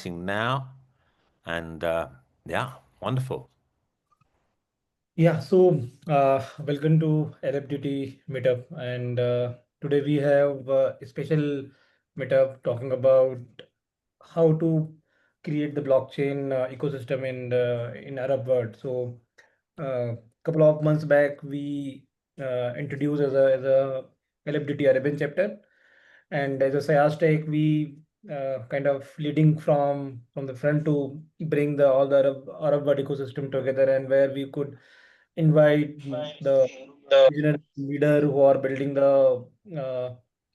starting now. And yeah, wonderful. Yeah, so welcome to LFDT Meetup. And today we have a special meetup talking about how to create the blockchain ecosystem in Arab world. So a couple of months back, we introduced as a LFDT Arabian chapter, and as a Seiyaj Tech, we kind of leading from the front to bring the all the Arab world ecosystem together, and where we could invite the visionary leader who are building the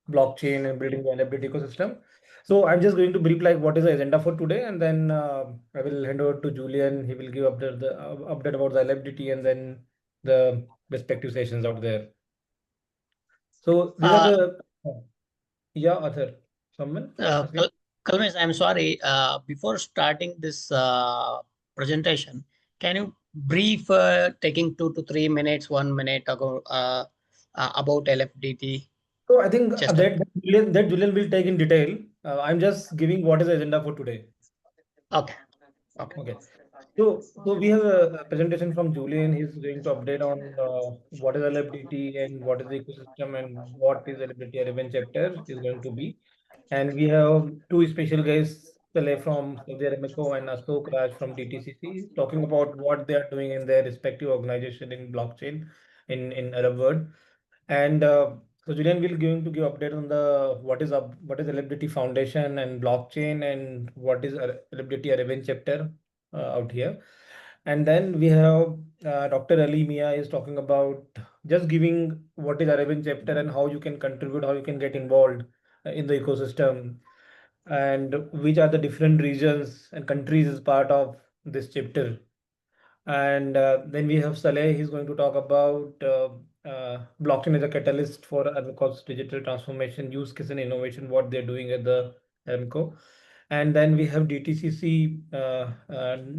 blockchain and building the LFDT ecosystem. So I'm just going to brief like what is the agenda for today, and then I will hand over to Julian. He will give update about the LFDT and then the respective sessions out there. So these are the yeah, Arthur. Someone asking? Kalmesh, I'm sorry. Before starting this presentation, can you brief taking 2 to 3 minutes, 1 minute ago about LFDT? So I think Just that Julian will take in detail. I'm just giving what is the agenda for today. okay. Okay. So we have a presentation from Julian. He's going to update on what is LFDT and what is the ecosystem and what is LFDT Arabian chapter is going to be. And we have two special guests, Saleh from Saudi Aramco and Ashok Raj from DTCC, talking about what they are doing in their respective organization in blockchain in Arab world. And so Julian will going to give update on the what is LFDT Foundation and blockchain and what is LFDT Arabian chapter out here. And then we have Dr. Ali Mia is talking about just giving what is Arabian chapter and how you can contribute, how you can get involved in the ecosystem, and which are the different regions and countries as part of this chapter. And then we have Saleh. He's going to talk about blockchain as a catalyst for Aramco's digital transformation, use case and innovation, what they're doing at the Aramco. And then we have DTCC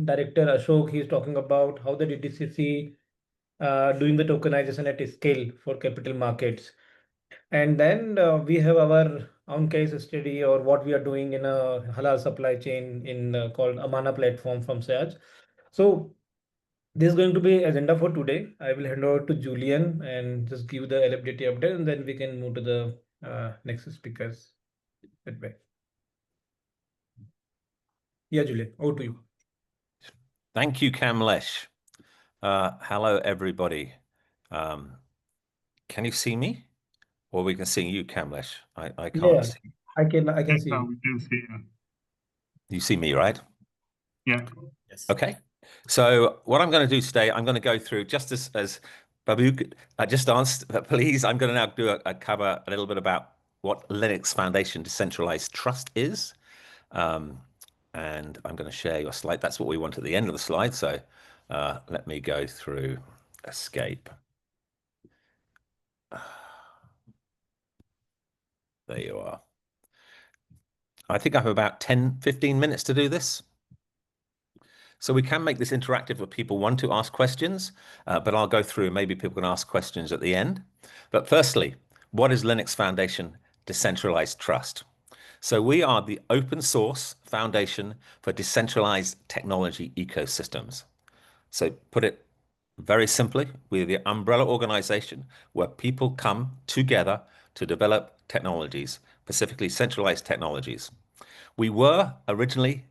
Director Ashok. He's talking about how the DTCC doing the tokenization at scale for capital markets. And then we have our own case study or what we are doing in a halal supply chain in called Amana platform from Seiyaj. So this is going to be agenda for today. I will hand over to Julian and just give the LFDT update, and then we can move to the next speakers. That way. Yeah, Julian, over to you. Thank you, Kamlesh. Hello, everybody. Can you see me? Or we can see you, Kamlesh. I can't see. I can see you. We can see you. You see me, right? Yeah. Yes. Okay. So what I'm going to do today, I'm going to go through just as Babu just asked, please, I'm going to now do a cover a little bit about what Linux Foundation Decentralized Trust is. And I'm going to share your slide. That's what we want at the end of the slide. So let me go through escape. There you are. I think I have about 10-15 minutes to do this. So we can make this interactive if people want to ask questions, but I'll go through and maybe people can ask questions at the end. But firstly, what is Linux Foundation Decentralized Trust? So we are the open source foundation for decentralized technology ecosystems. So put it very simply, we're the umbrella organization where people come together to develop technologies, specifically centralized technologies. We were originally,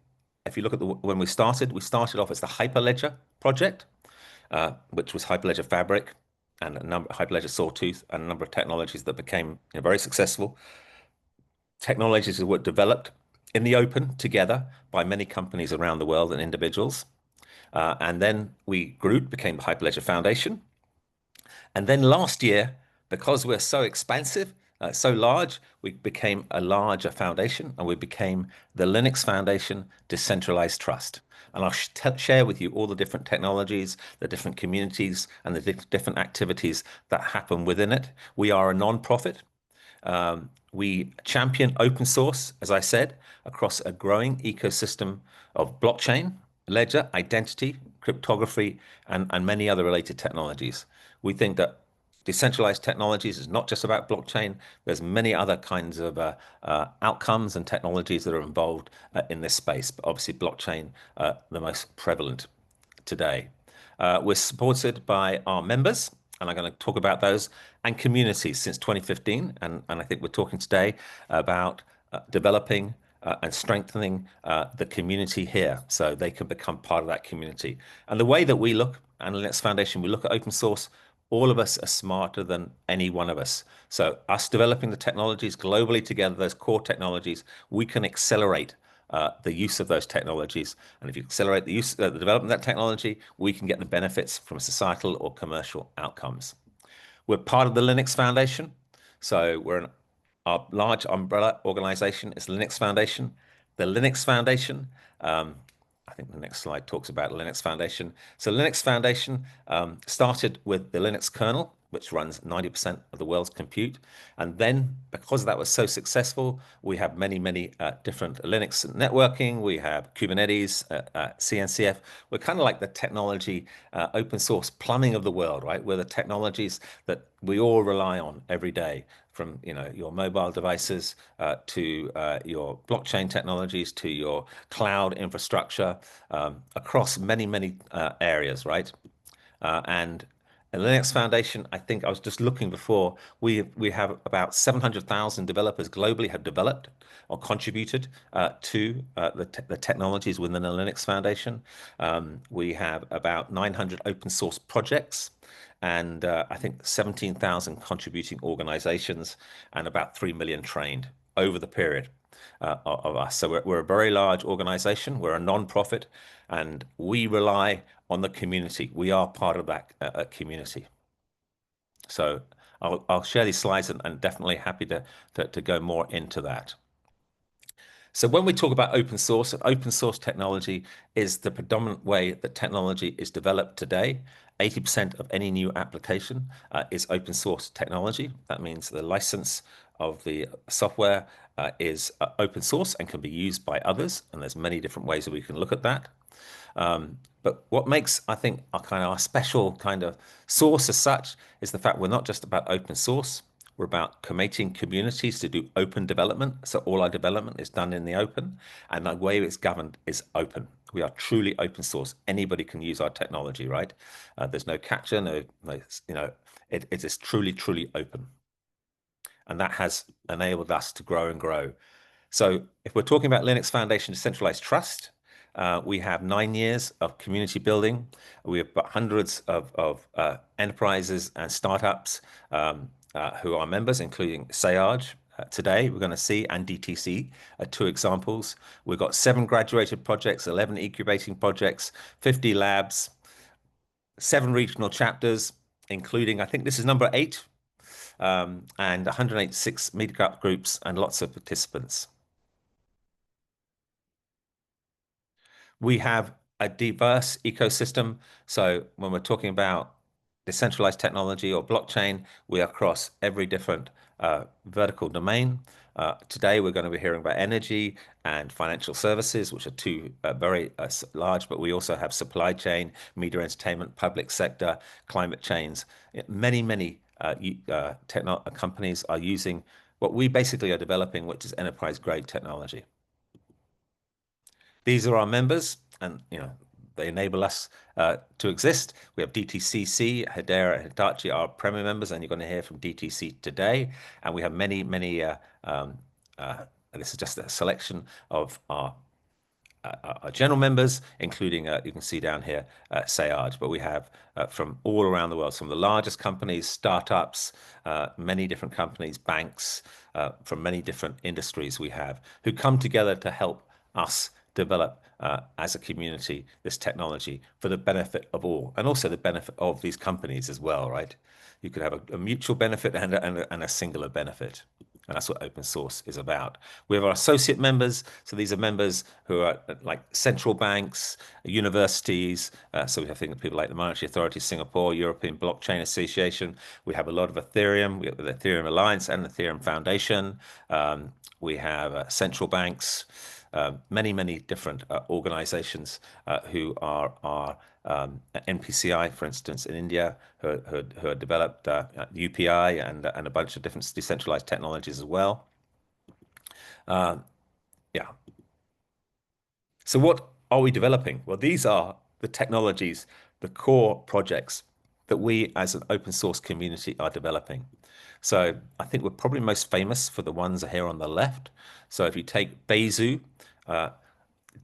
if you look at when we started off as the Hyperledger project, which was Hyperledger Fabric and Hyperledger Sawtooth and a number of technologies that became very successful. Technologies that were developed in the open together by many companies around the world and individuals. And then we grew, became the Hyperledger Foundation. And then last year, because we're so expansive, so large, we became a larger foundation and we became the Linux Foundation Decentralized Trust. And I'll share with you all the different technologies, the different communities, and the different activities that happen within it. We are a non-profit. We champion open source, as I said, across a growing ecosystem of blockchain, ledger, identity, cryptography, and many other related technologies. We think that decentralized technologies is not just about blockchain. There's many other kinds of outcomes and technologies that are involved in this space, but obviously blockchain the most prevalent today. We're supported by our members, and I'm going to talk about those, and communities since 2015. And I think we're talking today about developing and strengthening the community here so they can become part of that community. And the way that we look, and Linux Foundation, we look at open source, all of us are smarter than any one of us. So us developing the technologies globally together, those core technologies, we can accelerate the use of those technologies. And if you accelerate the use, the development of that technology, we can get the benefits from societal or commercial outcomes. We're part of the Linux Foundation. So our large umbrella organization is Linux Foundation. The Linux Foundation, I think the next slide talks about Linux Foundation. So Linux Foundation started with the Linux kernel, which runs 90% of the world's compute. And then because that was so successful, we have many different Linux networking. We have Kubernetes, CNCF. We're kind of like the technology open source plumbing of the world, right? We're the technologies that we all rely on every day, from your mobile devices to your blockchain technologies to your cloud infrastructure across many areas, right? And the Linux Foundation, I think I was just looking before, we have about 700,000 developers globally have developed or contributed to the technologies within the Linux Foundation. We have about 900 open source projects, and I think 17,000 contributing organizations, and about 3 million trained over the period of us. So we're a very large organization. We're a non-profit, and we rely on the community. We are part of that community. So I'll share these slides and definitely happy to go more into that. So when we talk about open source technology is the predominant way that technology is developed today. 80% of any new application is open source technology. That means the license of the software is open source and can be used by others. And there's many different ways that we can look at that. But what makes, I think, our special kind of source as such is the fact we're not just about open source. We're about committing communities to do open development. So all our development is done in the open, and the way it's governed is open. We are truly open source. Anybody can use our technology, right? There's no capture, it is truly open. And that has enabled us to grow and grow. So if we're talking about Linux Foundation Decentralized Trust, we have 9 years of community building. We have hundreds of enterprises and startups who are members, including Seiyaj. Today, we're going to see, and DTCC are 2 examples. We've got 7 graduated projects, 11 incubating projects, 50 labs, 7 regional chapters, including, I think this is number 8, and 186 meetup groups and lots of participants. We have a diverse ecosystem. So when we're talking about decentralized technology or blockchain, we are across every different vertical domain. Today, we're going to be hearing about energy and financial services, which are 2 very large, but we also have supply chain, media entertainment, public sector, climate change. Many companies are using what we basically are developing, which is enterprise-grade technology. These are our members, and they enable us to exist. We have DTCC, Hedera, and Hitachi are Premier members, and you're going to hear from DTC today. And we have many. This is just a selection of our general members, including, you can see down here, Seiyaj. But we have from all around the world, some of the largest companies, startups, many different companies, banks, from many different industries we have, who come together to help us develop as a community this technology for the benefit of all, and also the benefit of these companies as well, right? You could have a mutual benefit and a singular benefit. And that's what open source is about. We have our associate members. So these are members who are like central banks, universities. So we have people like the Monetary Authority of Singapore, European Blockchain Association. We have a lot of Ethereum. We have the Ethereum Alliance and the Ethereum Foundation. We have central banks. many different organizations who are NPCI, for instance, in India, who have developed UPI and a bunch of different decentralized technologies as well. Yeah. So what are we developing? Well, these are the technologies, the core projects that we as an open source community are developing. So I think we're probably most famous for the ones here on the left. So if you take Besu,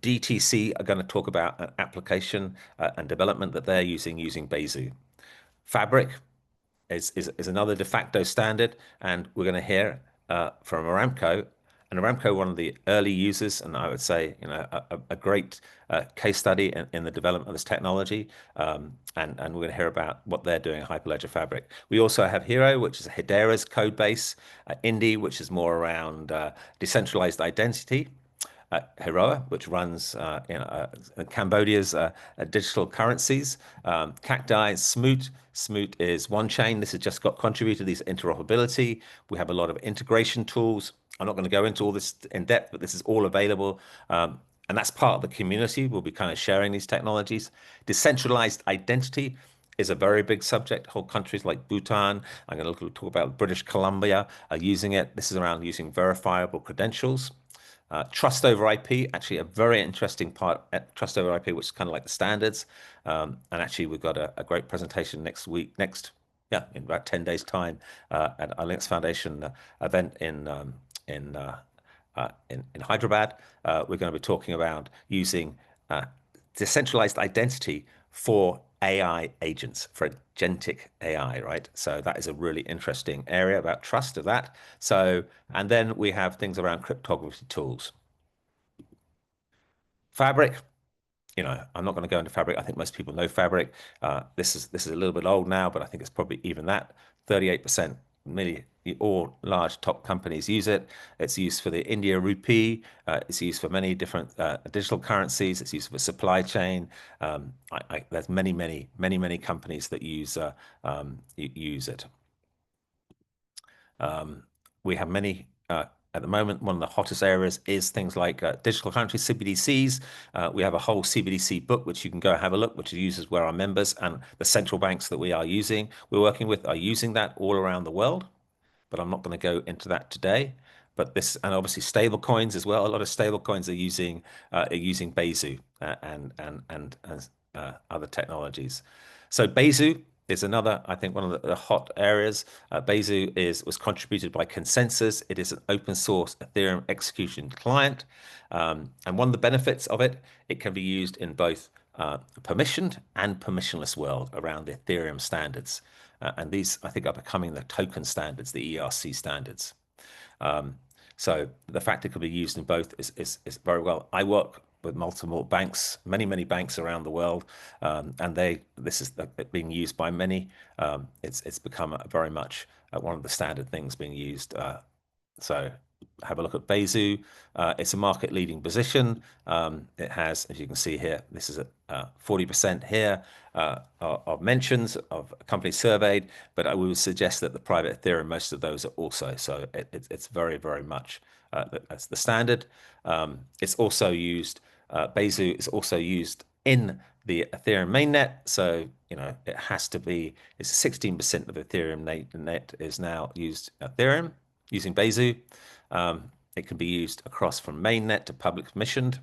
DTC are going to talk about an application and development that they're using Besu. Fabric is another de facto standard, and we're going to hear from Aramco. And Aramco, one of the early users, and I would say, a great case study in the development of this technology. And we're going to hear about what they're doing in Hyperledger Fabric. We also have Hero, which is Hedera's code base, Indy, which is more around decentralized identity. Heroa, which runs Cambodia's digital currencies. Cacti, Smoot. Smoot is one chain. This has just got contributed, these interoperability. We have a lot of integration tools. I'm not going to go into all this in depth, but this is all available. And that's part of the community. We'll be kind of sharing these technologies. Decentralized identity is a very big subject. Whole countries like Bhutan, I'm going to talk about British Columbia are using it. This is around using verifiable credentials. Trust over IP, actually a very interesting part at Trust over IP, which is kind of like the standards. And actually, we've got a great presentation in about 10 days' time at our Linux Foundation event in Hyderabad. We're going to be talking about using decentralized identity for AI agents, for agentic AI, right? So that is a really interesting area about trust of that. So, and then we have things around cryptography tools. Fabric, I'm not going to go into Fabric. I think most people know Fabric. This is a little bit old now, but I think it's probably even that. 38%, nearly all large top companies use it. It's used for the India rupee. It's used for many different digital currencies. It's used for supply chain. There's many companies that use it. We have many. At the moment, one of the hottest areas is things like digital currency, CBDCs. We have a whole CBDC book, which you can go have a look, which uses where our members and the central banks that we're working with are using that all around the world. But I'm not going to go into that today. But this, and obviously stable coins as well. A lot of stable coins are using Besu and other technologies. So Besu is another, I think, one of the hot areas. Besu was contributed by Consensus. It is an open source Ethereum execution client. And one of the benefits of it, it can be used in both permissioned and permissionless world around the Ethereum standards. And these, I think, are becoming the token standards, the ERC standards. So the fact it could be used in both is very well. I work with multiple banks, many banks around the world, and this is being used by many. It's become very much one of the standard things being used. So have a look at Besu. It's a market leading position. It has, as you can see here, this is at 40% here of mentions of companies surveyed, but I would suggest that the private Ethereum, most of those are also. So it's very much that's the standard. It's also used, Besu is also used in the Ethereum mainnet. So, it has to be, it's 16% of Ethereum net is now used Ethereum using Besu. It can be used across from mainnet to public permissioned.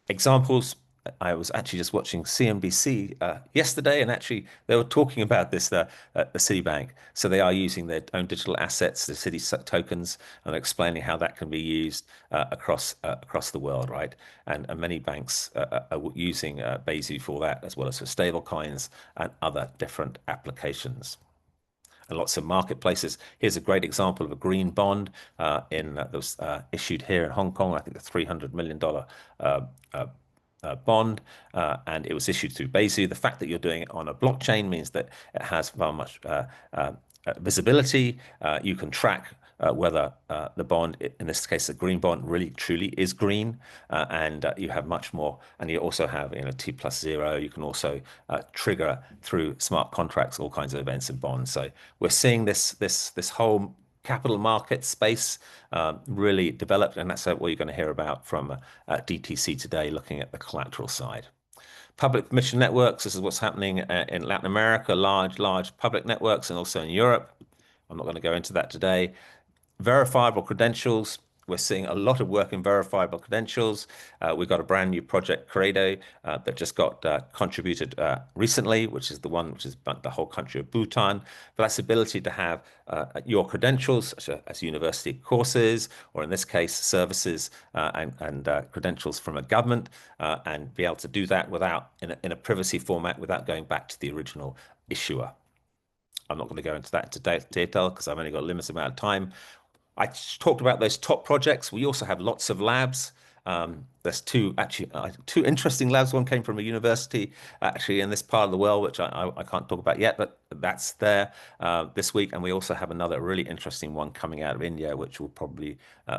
Examples, I was actually just watching CNBC yesterday, and actually they were talking about this at the Citibank. So they are using their own digital assets, the Citi tokens, and explaining how that can be used across the world, right? And many banks are using Besu for that, as well as for stable coins and other different applications. And lots of marketplaces. Here's a great example of a green bond that was issued here in Hong Kong. I think a $300 million bond, and it was issued through Besu. The fact that you're doing it on a blockchain means that it has far much visibility. You can track whether the bond, in this case, a green bond, really truly is green, and you have much more. And you also have T+0. You can also trigger through smart contracts all kinds of events in bonds. So we're seeing this whole capital market space really developed, and that's what you're going to hear about from DTC today, looking at the collateral side. Public permission networks, this is what's happening in Latin America, large public networks, and also in Europe. I'm not going to go into that today. Verifiable credentials. We're seeing a lot of work in verifiable credentials. We've got a brand new project, Credo, that just got contributed recently, which is the one which is the whole country of Bhutan. But that's the ability to have your credentials, such as university courses, or in this case, services and credentials from a government, and be able to do that without in a privacy format without going back to the original issuer. I'm not going to go into that into detail because I've only got a limited amount of time. I talked about those top projects. We also have lots of labs. There's two interesting labs. One came from a university actually in this part of the world, which I can't talk about yet, but that's there this week. And we also have another really interesting one coming out of India, which we'll probably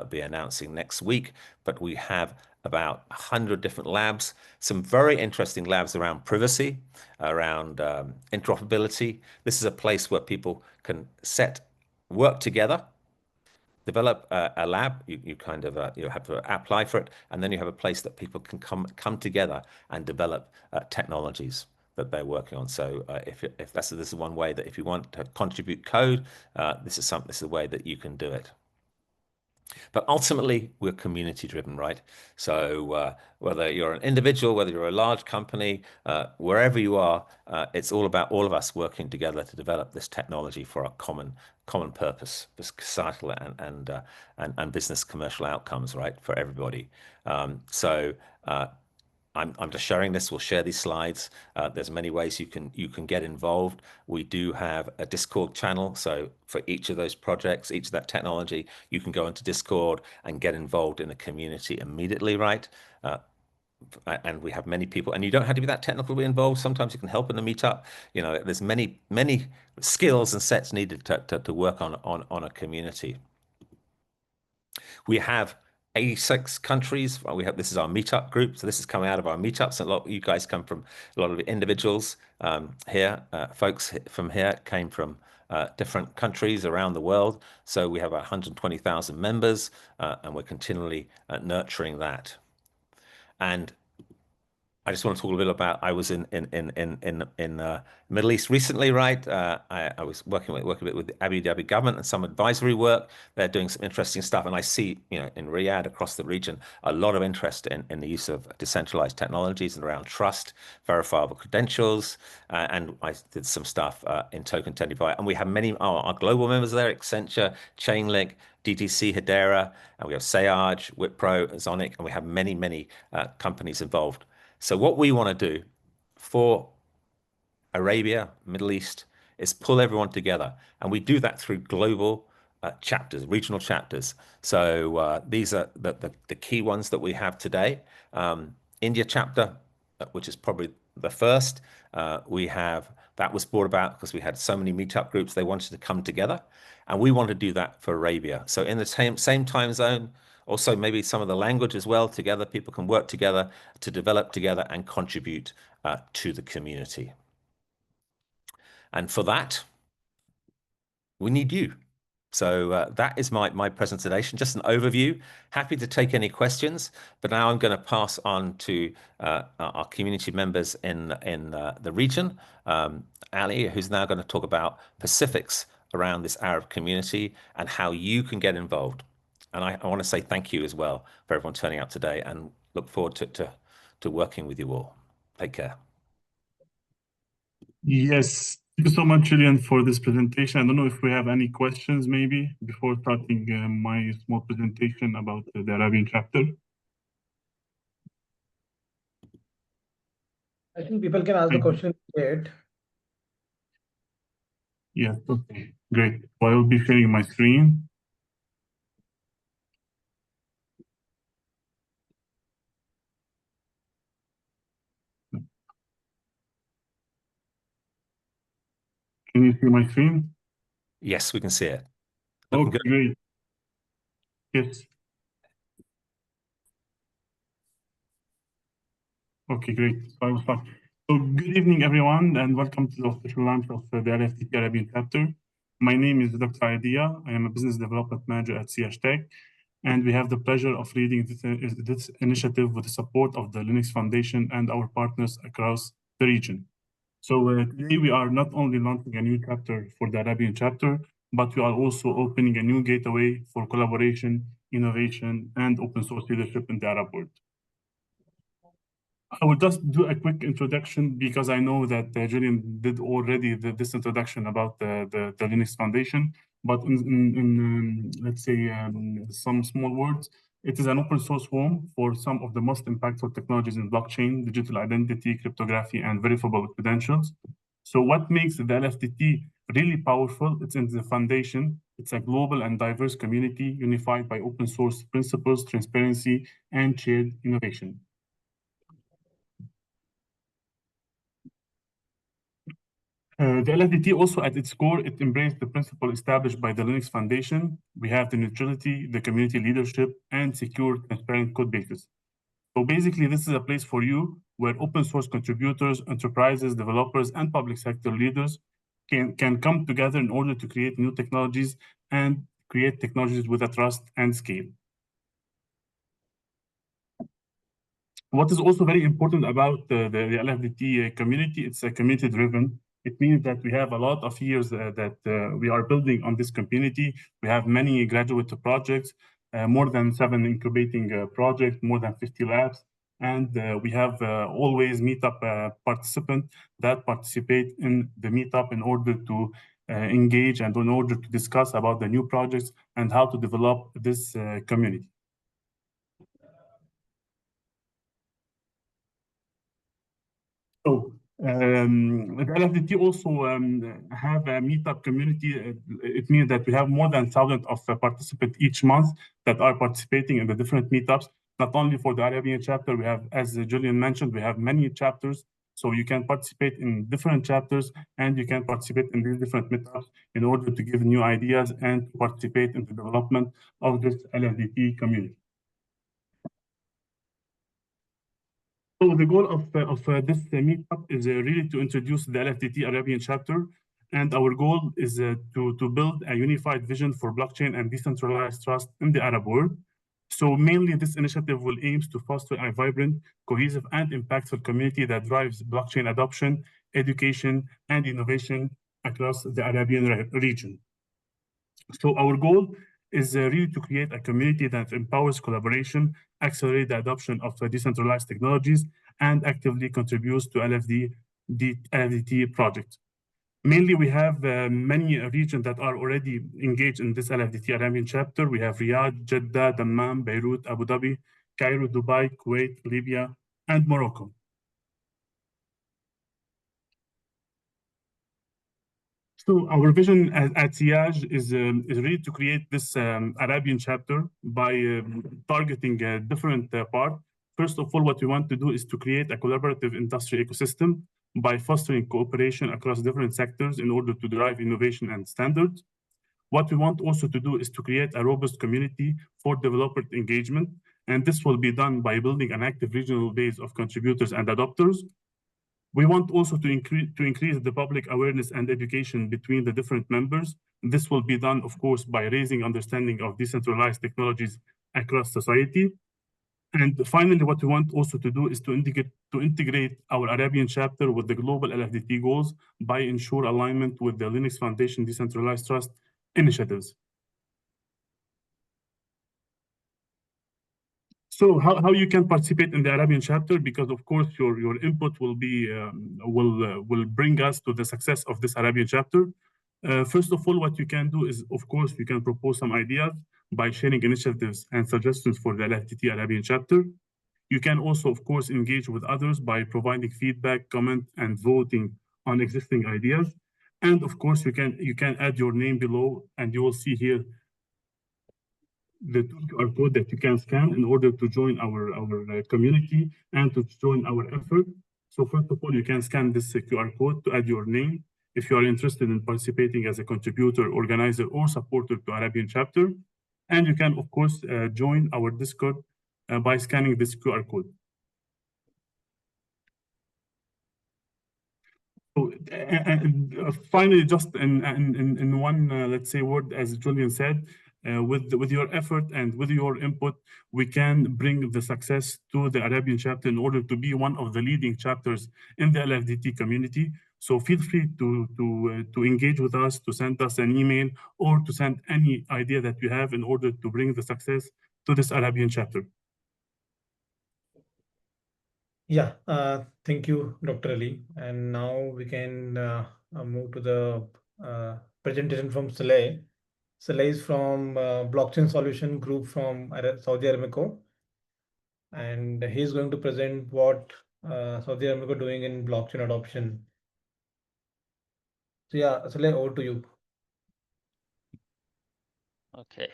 be announcing next week. But we have about 100 different labs, some very interesting labs around privacy, around interoperability. This is a place where people can work together, develop a lab. You kind of you have to apply for it, and then you have a place that people can come together and develop technologies that they're working on. So if this is one way that if you want to contribute code, this is a way that you can do it. But ultimately, we're community driven, right? So whether you're an individual, whether you're a large company, wherever you are, it's all about all of us working together to develop this technology for our common purpose, for societal and business commercial outcomes, right, for everybody. I'm just sharing this. We'll share these slides. There's many ways you can get involved. We do have a Discord channel. So for each of those projects, each of that technology, you can go into Discord and get involved in the community immediately, right? And we have many people, and you don't have to be that technically involved. Sometimes you can help in a meetup. You know, there's many skills and sets needed to work on a community. We have 86 countries. This is our meetup group. So this is coming out of our meetups. A lot of you guys come from a lot of individuals here. Folks from here came from different countries around the world. So we have 120,000 members, and we're continually nurturing that. And I just want to talk a little bit about, I was in Middle East recently, right? I was working a bit with the Abu Dhabi government and some advisory work. They're doing some interesting stuff. And I see, you know, in Riyadh, across the region, a lot of interest in the use of decentralized technologies and around trust, verifiable credentials. And I did some stuff in Token 25. And we have many, our global members there, Accenture, Chainlink, DTC, Hedera, and we have Seiyaj, Wipro, Zonic, and we have many companies involved. So what we want to do for Arabia, Middle East, is pull everyone together. And we do that through global chapters, regional chapters. So these are the key ones that we have today. India chapter, which is probably the first. That was brought about because we had so many meetup groups. They wanted to come together. And we want to do that for Arabia. So in the same time zone, also maybe some of the language as well together, people can work together to develop together and contribute to the community. And for that, we need you. So that is my presentation, just an overview. Happy to take any questions, but now I'm going to pass on to our community members in the region. Ali, who's now going to talk about specifics around this Arab community and how you can get involved. And I want to say thank you as well for everyone turning out today, and look forward to working with you all. Take care. Yes, thank you so much, Julian, for this presentation. I don't know if we have any questions maybe before starting my small presentation about the Arabian chapter. I think people can ask the question yet. Yes, okay, great. Well, I will be sharing my screen. Can you see my screen? Yes, we can see it. Okay, great. Yes. Okay, great. So I will start. So good evening, everyone, and welcome to the official launch of the LFDT Arabian Chapter. My name is Dr. Idea. I am a business development manager at Seiyaj Tech, and we have the pleasure of leading this initiative with the support of the Linux Foundation and our partners across the region. So today we are not only launching a new chapter for the Arabian chapter, but we are also opening a new gateway for collaboration, innovation, and open source leadership in the Arab world. I will just do a quick introduction because I know that Julian did already this introduction about the Linux Foundation, but in let's say some small words, it is an open source home for some of the most impactful technologies in blockchain, digital identity, cryptography, and verifiable credentials. So what makes the LFDT really powerful? It's in the foundation. It's a global and diverse community unified by open source principles, transparency, and shared innovation. The LFDT also at its core, it embraced the principle established by the Linux Foundation. We have the neutrality, the community leadership, and secure, transparent code bases. So basically, this is a place for you where open source contributors, enterprises, developers, and public sector leaders can come together in order to create new technologies and create technologies with a trust and scale. What is also very important about the LFDT community, it's a community driven. It means that we have a lot of years that we are building on this community. We have many graduate projects, more than 7 incubating projects, more than 50 labs. And we have always Meetup participants that participate in the Meetup in order to engage and in order to discuss about the new projects and how to develop this community. So the LFDT also have a Meetup community. It means that we have more than 1,000 of participants each month that are participating in the different meetups. Not only for the Arabian chapter, we have, as Julian mentioned, we have many chapters. So you can participate in different chapters and you can participate in these different meetups in order to give new ideas and participate in the development of this LFDT community. So the goal of this meetup is really to introduce the LFDT Arabian chapter. And our goal is to build a unified vision for blockchain and decentralized trust in the Arab world. So mainly this initiative will aim to foster a vibrant, cohesive, and impactful community that drives blockchain adoption, education, and innovation across the Arabian region. So our goal is really to create a community that empowers collaboration, accelerate the adoption of decentralized technologies, and actively contributes to LFDT projects. Mainly, we have many regions that are already engaged in this LFDT Arabian chapter. We have Riyadh, Jeddah, Dammam, Beirut, Abu Dhabi, Cairo, Dubai, Kuwait, Libya, and Morocco. So our vision at Seiyaj is really to create this Arabian chapter by targeting a different part. First of all, what we want to do is to create a collaborative industry ecosystem by fostering cooperation across different sectors in order to drive innovation and standards. What we want also to do is to create a robust community for developer engagement, and this will be done by building an active regional base of contributors and adopters. We want also to increase the public awareness and education between the different members. This will be done, of course, by raising understanding of decentralized technologies across society. And finally, what we want also to do is to integrate our Arabian chapter with the global LFDT goals by ensure alignment with the Linux Foundation Decentralized Trust initiatives. So how you can participate in the Arabian chapter, because of course your input will be will bring us to the success of this Arabian chapter. First of all, what you can do is, of course, you can propose some ideas by sharing initiatives and suggestions for the LFDT Arabian chapter. You can also, of course, engage with others by providing feedback, comment, and voting on existing ideas. And of course, you can add your name below, and you will see here the QR code that you can scan in order to join our community and to join our effort. So first of all, you can scan this QR code to add your name if you are interested in participating as a contributor, organizer, or supporter to Arabian chapter. And you can, of course, join our Discord by scanning this QR code. So, finally, just in one, let's say, word, as Julian said, with your effort and with your input, we can bring the success to the Arabian chapter in order to be one of the leading chapters in the LFDT community. So feel free to engage with us, to send us an email, or to send any idea that you have in order to bring the success to this Arabian chapter. Yeah, thank you, Dr. Ali. And now we can move to the presentation from Saleh. Saleh is from Blockchain Solution Group from Saudi Aramco. And he's going to present what Saudi Aramco doing in blockchain adoption. So yeah, Saleh, over to you. Okay.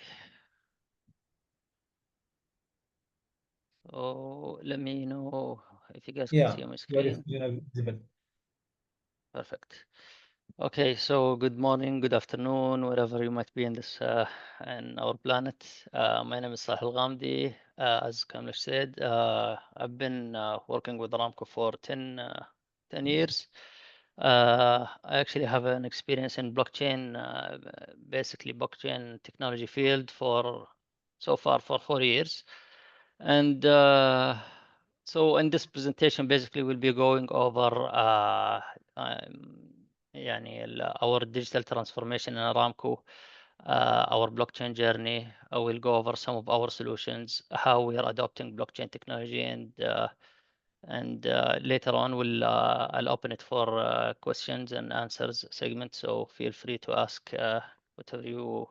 So let me know if you guys can see my screen. Visible. Perfect. Okay, so good morning, good afternoon, wherever you might be in this in our planet. My name is Sahil Ghamdi. As Kamlesh said, I've been working with Aramco for 10 years. I actually have an experience in blockchain, basically blockchain technology field for so far for 4 years. And so in this presentation, basically we'll be going over our digital transformation in Aramco, our blockchain journey. I will go over some of our solutions, how we are adopting blockchain technology, and later on I'll open it for questions and answers segment. So feel free to ask whatever you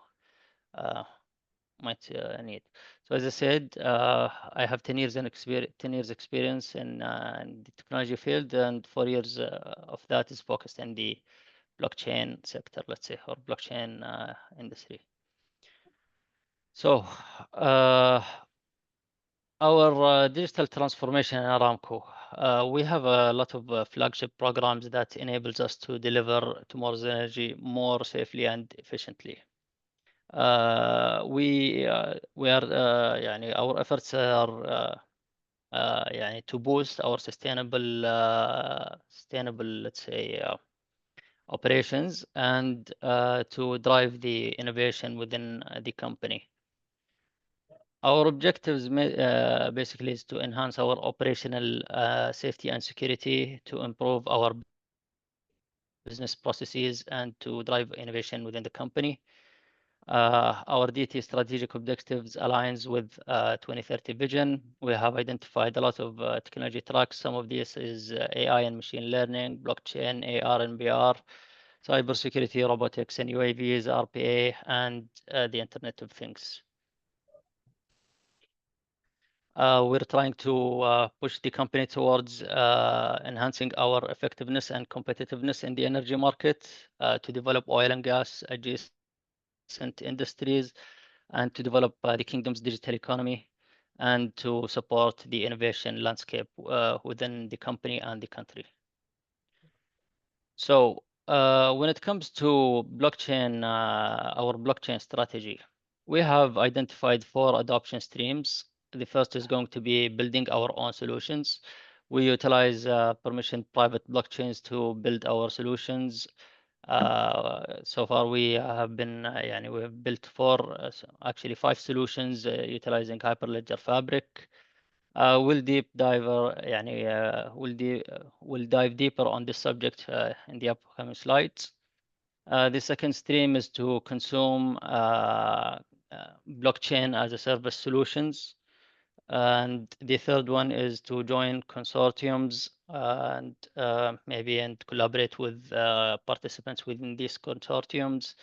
might need. So as I said, I have 10 years experience in the technology field, and 4 years of that is focused in the blockchain sector, let's say, or blockchain industry. So our digital transformation in Aramco, we have a lot of flagship programs that enables us to deliver tomorrow's energy more safely and efficiently. We are our efforts are to boost our sustainable let's say operations and to drive the innovation within the company. Our objectives basically is to enhance our operational safety and security, to improve our business processes, and to drive innovation within the company. Our DT strategic objectives aligns with 2030 vision. We have identified a lot of technology tracks. Some of this is AI and machine learning, blockchain, AR and VR, cybersecurity, robotics and UAVs, RPA, and the Internet of Things. We're trying to push the company towards enhancing our effectiveness and competitiveness in the energy market, to develop oil and gas adjacent industries, and to develop the kingdom's digital economy, and to support the innovation landscape within the company and the country. So when it comes to blockchain, our blockchain strategy, we have identified 4 adoption streams. The first is going to be building our own solutions. We utilize permissioned private blockchains to build our solutions. So far, we have been, we have built 4, actually 5 solutions utilizing Hyperledger Fabric. We'll dive deeper on this subject in the upcoming slides. The second stream is to consume blockchain as a service solutions. And the third one is to join consortiums and collaborate with participants within these consortiums.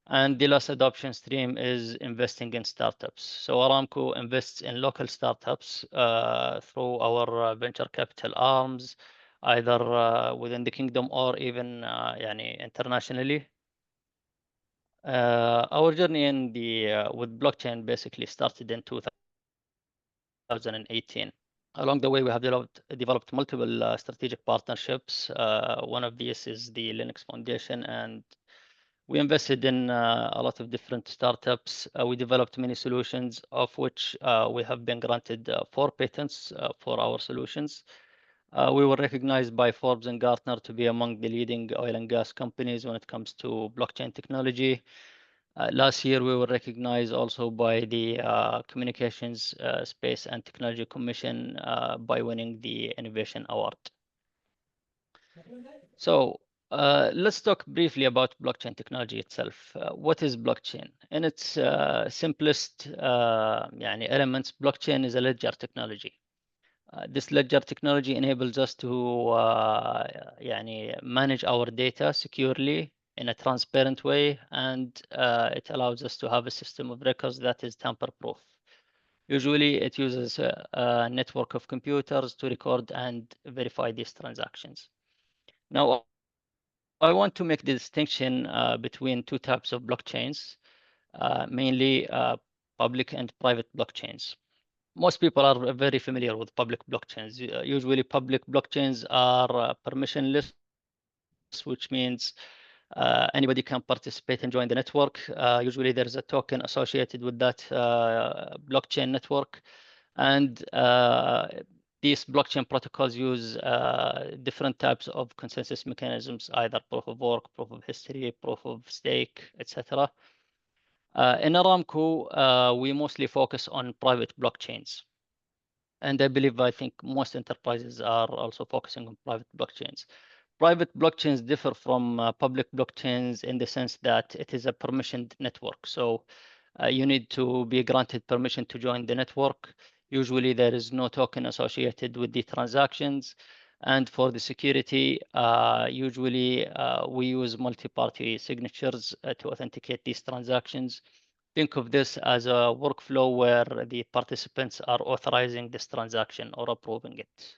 And the last adoption stream is investing in startups. So Aramco invests in local startups through our venture capital arms, either within the kingdom or even internationally. Our journey in with blockchain basically started in 2018. Along the way, we have developed multiple strategic partnerships. One of these is the Linux Foundation, and we invested in a lot of different startups. We developed many solutions, of which we have been granted 4 patents for our solutions. We were recognized by Forbes and Gartner to be among the leading oil and gas companies when it comes to blockchain technology. Last year, we were recognized also by the Communications Space and Technology Commission by winning the Innovation Award. So let's talk briefly about blockchain technology itself. What is blockchain? In its simplest elements, blockchain is a ledger technology. This ledger technology enables us to manage our data securely in a transparent way, and it allows us to have a system of records that is tamper-proof. Usually, it uses a network of computers to record and verify these transactions. Now, I want to make the distinction between two types of blockchains, mainly public and private blockchains. Most people are very familiar with public blockchains. Usually, public blockchains are permissionless, which means anybody can participate and join the network. Usually, there's a token associated with that blockchain network. And these blockchain protocols use different types of consensus mechanisms, either proof of work, proof of history, proof of stake, etc. In Aramco, we mostly focus on private blockchains. And I think most enterprises are also focusing on private blockchains. Private blockchains differ from public blockchains in the sense that it is a permissioned network. So you need to be granted permission to join the network. Usually there is no token associated with the transactions. And for the security, usually we use multi-party signatures to authenticate these transactions. Think of this as a workflow where the participants are authorizing this transaction or approving it.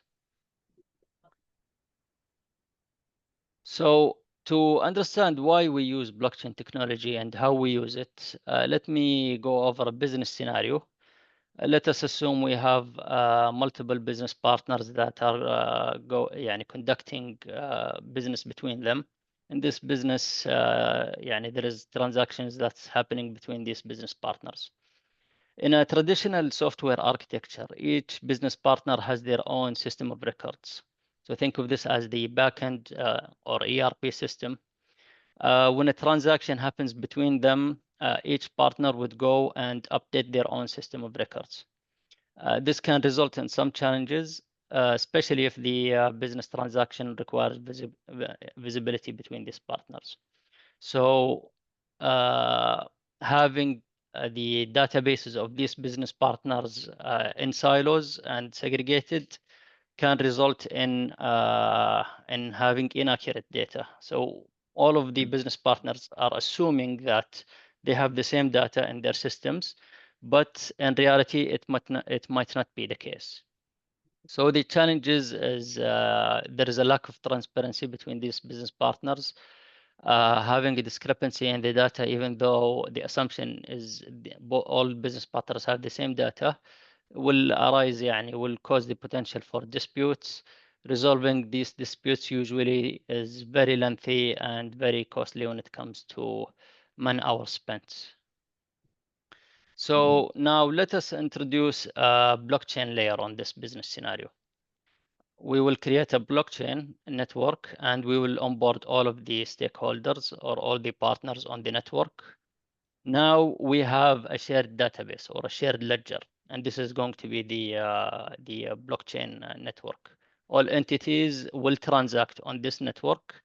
So to understand why we use blockchain technology and how we use it, let me go over a business scenario. Let us assume we have multiple business partners that are conducting business between them. In this business, there is transactions that's happening between these business partners. In a traditional software architecture, each business partner has their own system of records. So think of this as the backend or ERP system. When a transaction happens between them, each partner would go and update their own system of records. This can result in some challenges, especially if the business transaction requires visibility between these partners. So having the databases of these business partners in silos and segregated can result in having inaccurate data. So all of the business partners are assuming that they have the same data in their systems, but in reality, it might not be the case. So the challenges is there is a lack of transparency between these business partners. Having a discrepancy in the data, even though the assumption is all business partners have the same data, will cause the potential for disputes. Resolving these disputes usually is very lengthy and very costly when it comes to man-hours spent. So now let us introduce a blockchain layer on this business scenario. We will create a blockchain network and we will onboard all of the stakeholders or all the partners on the network. Now we have a shared database or a shared ledger, and this is going to be the blockchain network. All entities will transact on this network.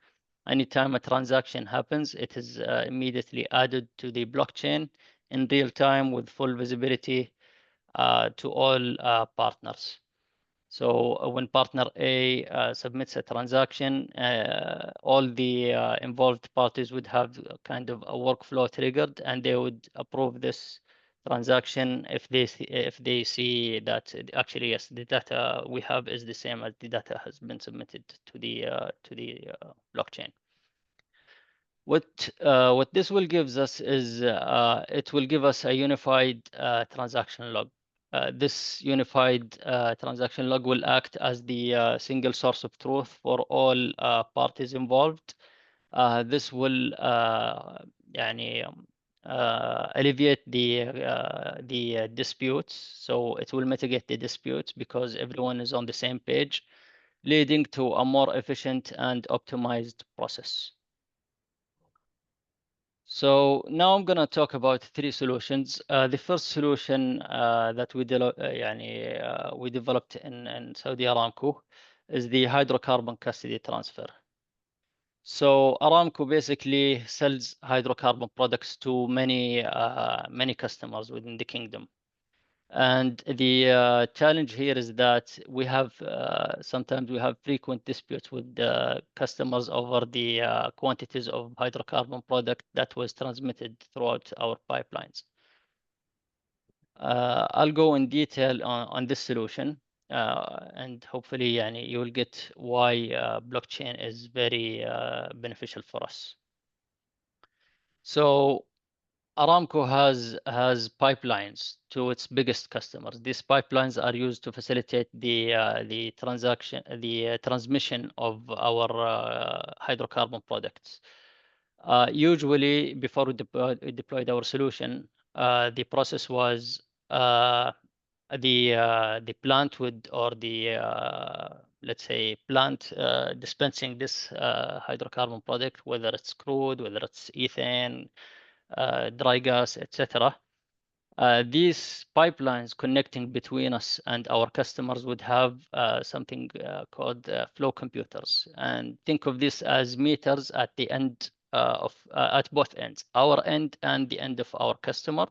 Anytime a transaction happens, it is immediately added to the blockchain in real time with full visibility to all partners. So when partner A submits a transaction, all the involved parties would have kind of a workflow triggered, and they would approve this transaction if they see that actually yes, the data we have is the same as the data has been submitted to the blockchain. What this will give us is it will give us a unified transaction log. This unified transaction log will act as the single source of truth for all parties involved. This will alleviate the disputes. So it will mitigate the disputes because everyone is on the same page. leading to a more efficient and optimized process. So now I'm going to talk about 3 solutions. The first solution that we developed in Saudi Aramco is the hydrocarbon custody transfer. So Aramco basically sells hydrocarbon products to many customers within the kingdom. And the challenge here is that we have sometimes we have frequent disputes with the customers over the quantities of hydrocarbon product that was transmitted throughout our pipelines. I'll go in detail on this solution, and hopefully you will get why blockchain is very beneficial for us. So Aramco has pipelines to its biggest customers. These pipelines are used to facilitate the transmission of our hydrocarbon products. Usually, before we deployed our solution, the process was the plant would, or the let's say plant dispensing this hydrocarbon product, whether it's crude, whether it's ethane, dry gas, etc. These pipelines connecting between us and our customers would have something called flow computers, and think of this as meters at the end at both ends, our end and the end of our customer.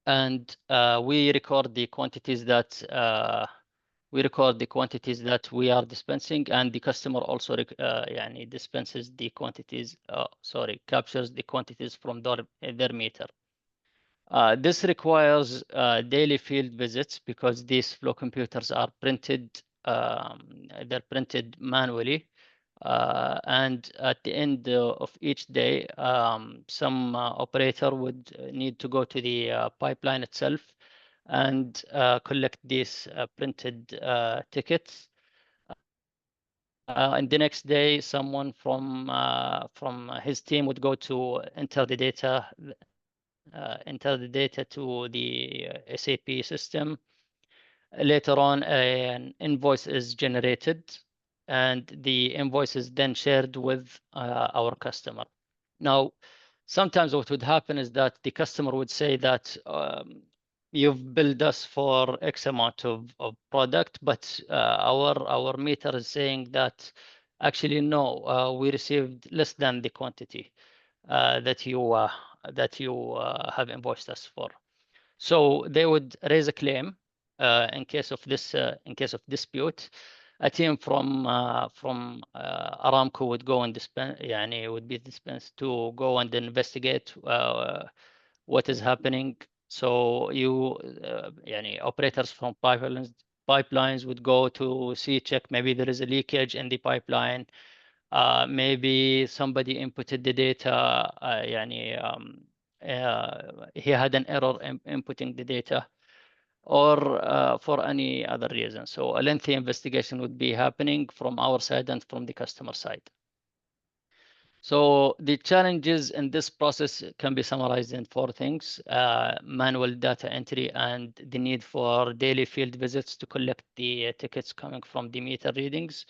And we record the quantities that we are dispensing, and the customer also dispenses the quantities, captures the quantities from their meter. This requires daily field visits because these flow computers are printed, they're printed manually. And at the end of each day, some operator would need to go to the pipeline itself and collect these printed tickets. And the next day, someone from his team would go to enter the data to the SAP system. Later on, an invoice is generated, and the invoice is then shared with our customer. Now, sometimes what would happen is that the customer would say that you've billed us for X amount of product, but our meter is saying that actually no, we received less than the quantity that you have invoiced us for. So they would raise a claim in case of dispute. A team from Aramco would go and would be dispensed to go and investigate what is happening. So operators from pipelines would go to check maybe there is a leakage in the pipeline. Maybe somebody inputted the data, he had an error inputting the data, or for any other reason. So a lengthy investigation would be happening from our side and from the customer side. So the challenges in this process can be summarized in 4 things: manual data entry and the need for daily field visits to collect the tickets coming from the meter readings.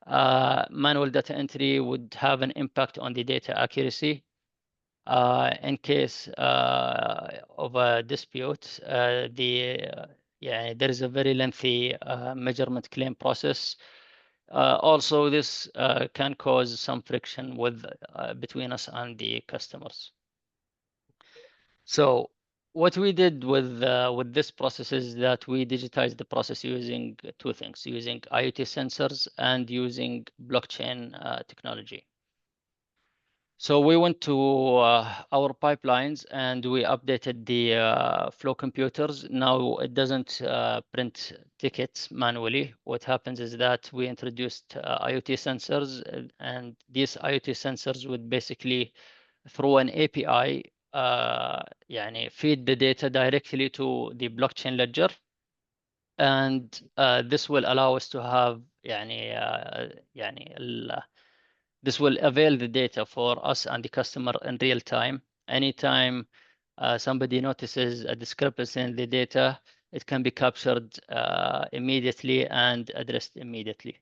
Manual data entry would have an impact on the data accuracy. In case of a dispute, there is a very lengthy measurement claim process. Also, this can cause some friction between us and the customers. So what we did with this process is that we digitized the process using 2 things: using IoT sensors and using blockchain technology. So we went to our pipelines and we updated the flow computers. Now it doesn't print tickets manually. What happens is that we introduced IoT sensors, and these IoT sensors would basically, through an API, feed the data directly to the blockchain ledger. And this will allow us to have this will avail the data for us and the customer in real time. Anytime somebody notices a discrepancy in the data, it can be captured immediately and addressed immediately.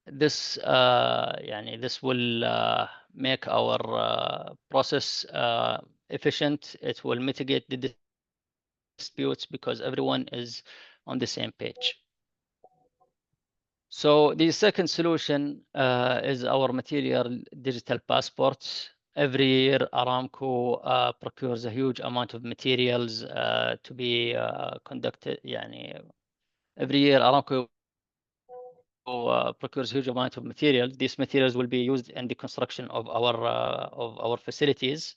This this will make our process efficient. It will mitigate the disputes because everyone is on the same page. So the second solution is our material digital passports. Every year, Aramco procures a huge amount of materials to be conducted. Every year, Aramco procures a huge amount of materials. These materials will be used in the construction of our facilities.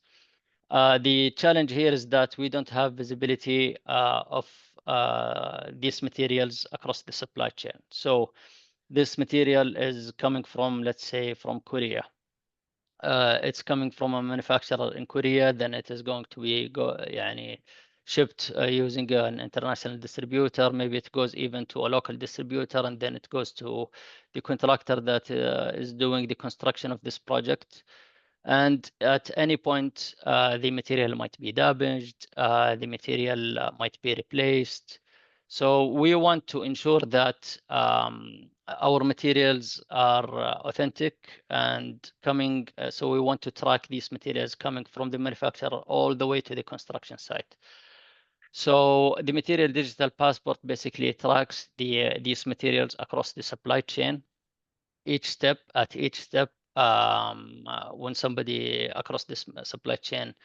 The challenge here is that we don't have visibility of these materials across the supply chain. So this material is coming from, let's say, from Korea. It's coming from a manufacturer in Korea, then it is going to be shipped using an international distributor. Maybe it goes even to a local distributor, and then it goes to the contractor that is doing the construction of this project. And at any point, the material might be damaged, the material might be replaced. So we want to ensure that our materials are authentic and coming. So we want to track these materials coming from the manufacturer all the way to the construction site. So the material digital passport basically tracks these materials across the supply chain. Each step, when somebody across this supply chain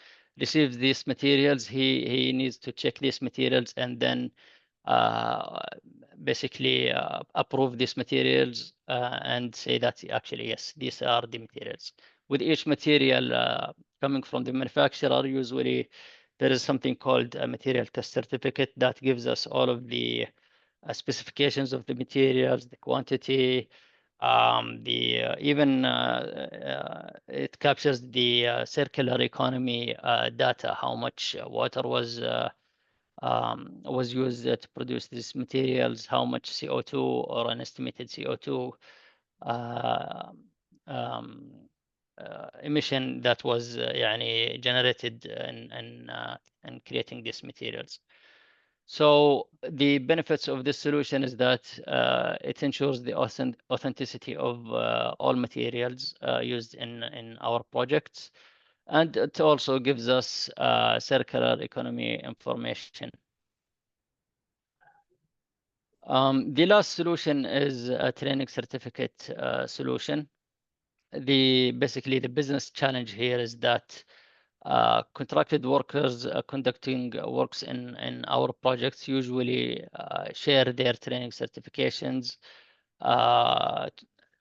receives these materials, he needs to check these materials and then basically approve these materials and say that actually, yes, these are the materials. With each material coming from the manufacturer, usually there is something called a material test certificate that gives us all of the specifications of the materials, the quantity, it captures the circular economy data, how much water was used to produce these materials, how much CO2 or an estimated CO2 emission that was generated in creating these materials. So the benefits of this solution is that it ensures the authenticity of all materials used in our projects. And it also gives us circular economy information. The last solution is a training certificate solution. Basically, the business challenge here is that contracted workers conducting works in our projects usually share their training certifications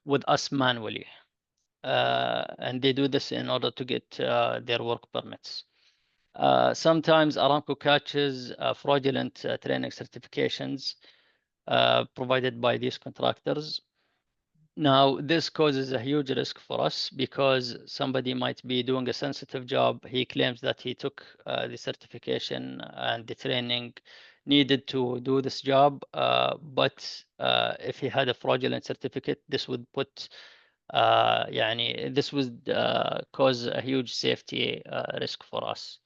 with us manually. And they do this in order to get their work permits. Sometimes Aramco catches fraudulent training certifications provided by these contractors. Now, this causes a huge risk for us because somebody might be doing a sensitive job. He claims that he took the certification and the training needed to do this job. But if he had a fraudulent certificate, this would put, this would cause a huge safety risk for us.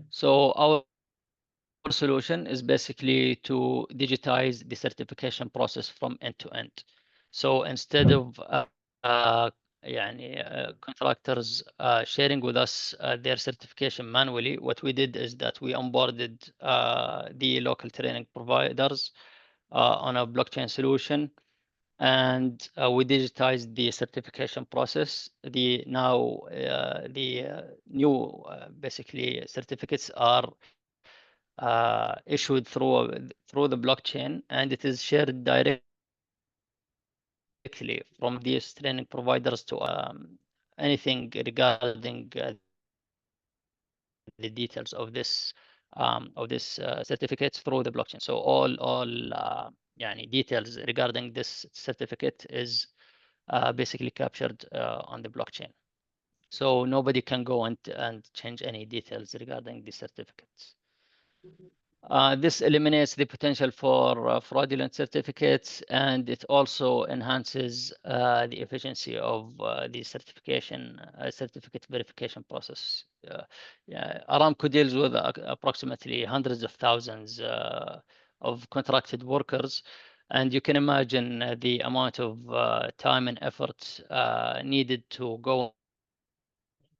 So our solution is basically to digitize the certification process from end to end. So instead of contractors sharing with us their certification manually, what we did is that we onboarded the local training providers on a blockchain solution, and we digitized the certification process. The new basically certificates are issued through the blockchain, and it is shared directly from these training providers to anything regarding the details of this certificates through the blockchain. So all details regarding this certificate is basically captured on the blockchain. So nobody can go and change any details regarding the certificates. This eliminates the potential for fraudulent certificates, and it also enhances the efficiency of the certificate verification process. Aramco deals with approximately hundreds of thousands of contracted workers. And you can imagine the amount of time and effort needed to go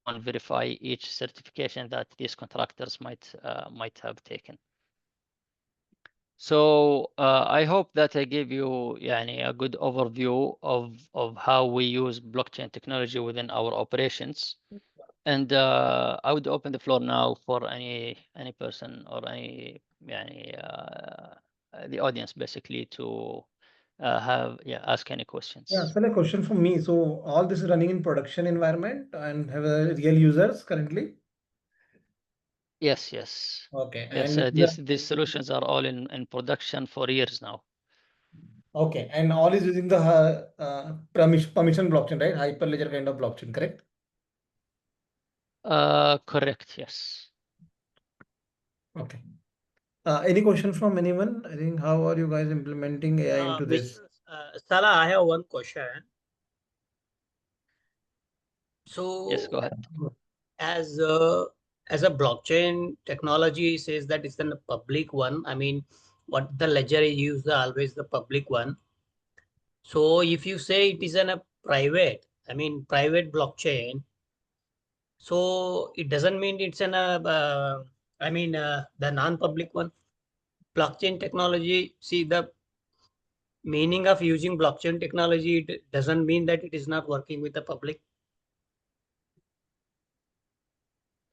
and verify each certification that these contractors might have taken. So I hope that I gave you a good overview of how we use blockchain technology within our operations. And I would open the floor now for any person or any the audience basically to ask any questions. Yeah, so a question from me. So all this is running in production environment and have real users currently? Yes, yes. Okay. Yes, And these solutions are all in production for years now. okay, and all is using the permission blockchain, right? Hyperledger kind of blockchain, correct? Correct, yes. Okay. Any question from anyone? I think how are you guys implementing AI into this? Salah, I have one question. So Yes, go ahead. as a blockchain technology says that it's a public one. I mean, what the ledger is used always the public one. So if you say it is a private, I mean private blockchain, so it doesn't mean it's the non-public one. Blockchain technology, see the meaning of using blockchain technology, it doesn't mean that it is not working with the public.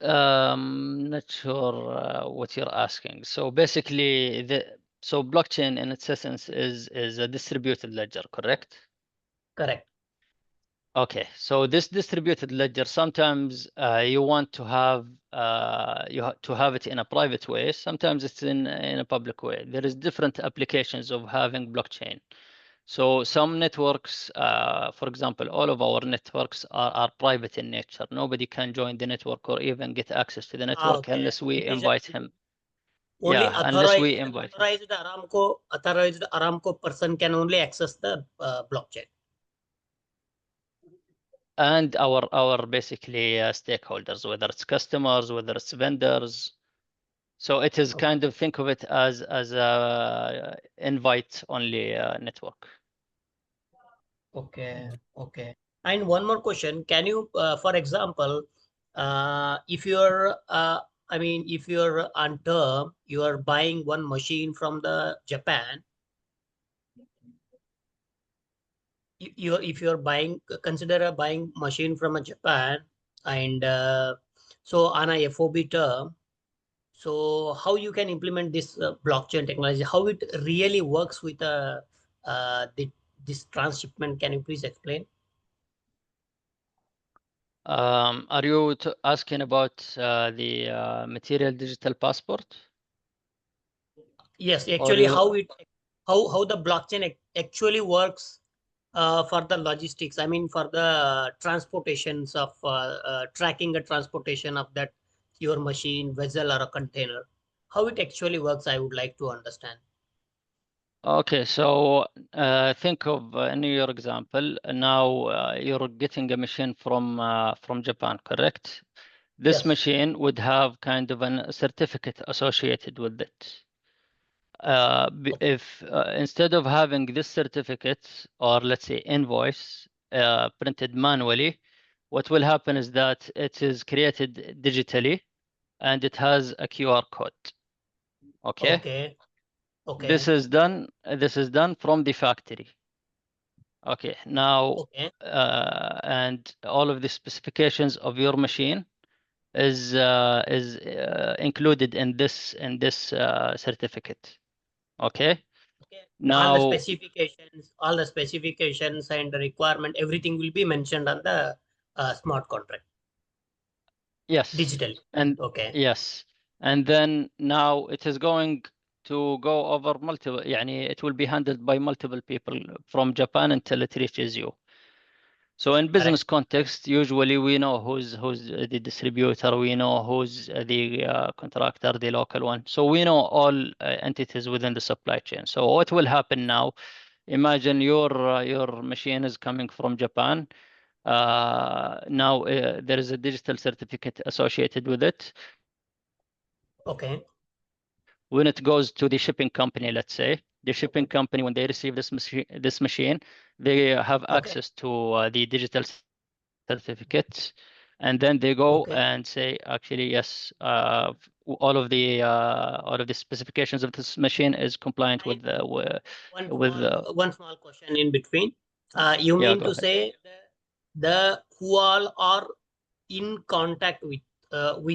Not sure what you're asking. So basically, so blockchain in its essence is a distributed ledger, correct? Correct. Okay, so this distributed ledger, sometimes you want to have to have it in a private way. Sometimes it's in a public way. There is different applications of having blockchain. So some networks, for example, all of our networks are private in nature. Nobody can join the network or even get access to the network Okay. unless we It is invite him. Only Yeah, unless we invite him. authorized Aramco person can only access the blockchain. And our basically stakeholders, whether it's customers, whether it's vendors. So it is kind of, think of it as a invite only network. Okay. Okay. And one more question. Can you, for example, if you're, if you're on term, you are buying one machine from the Japan, if you're buying, consider buying machine from a Japan, and so on a FOB term, so how you can implement this blockchain technology, how it really works with this transshipment, can you please explain? Are you asking about the material digital passport? Yes, actually how the blockchain actually works for the logistics, I mean for the transportations of tracking the transportation of that your machine, vessel or a container, how it actually works, I would like to understand. Okay, so think of in your example, now you're getting a machine from Japan, correct? This Yes. machine would have kind of a certificate associated with it. If instead of having this certificate, or let's say invoice printed manually, what will happen is that it is created digitally and it has a QR code. Okay. Okay. Okay. This is done from the factory. Okay. Now, Okay. and all of the specifications of your machine is included in this certificate. Okay. Okay. Now, all the specifications and the requirement, everything will be mentioned on the smart contract. yes. Digital. And okay. Yes. And then now it is going to go over multiple, it will be handled by multiple people from Japan until it reaches you. So in business context, usually we know who's the distributor, we know who's the contractor, the local one. So we know all entities within the supply chain. So what will happen now? Imagine your machine is coming from Japan. Now there is a digital certificate associated with it. Okay. when it goes to the shipping company, let's say, the shipping company, when they receive this machine, they have access to the digital certificate, and then they go and say, actually, yes, all of the specifications of this machine is compliant with one small question in between. You mean to say the who all are in contact with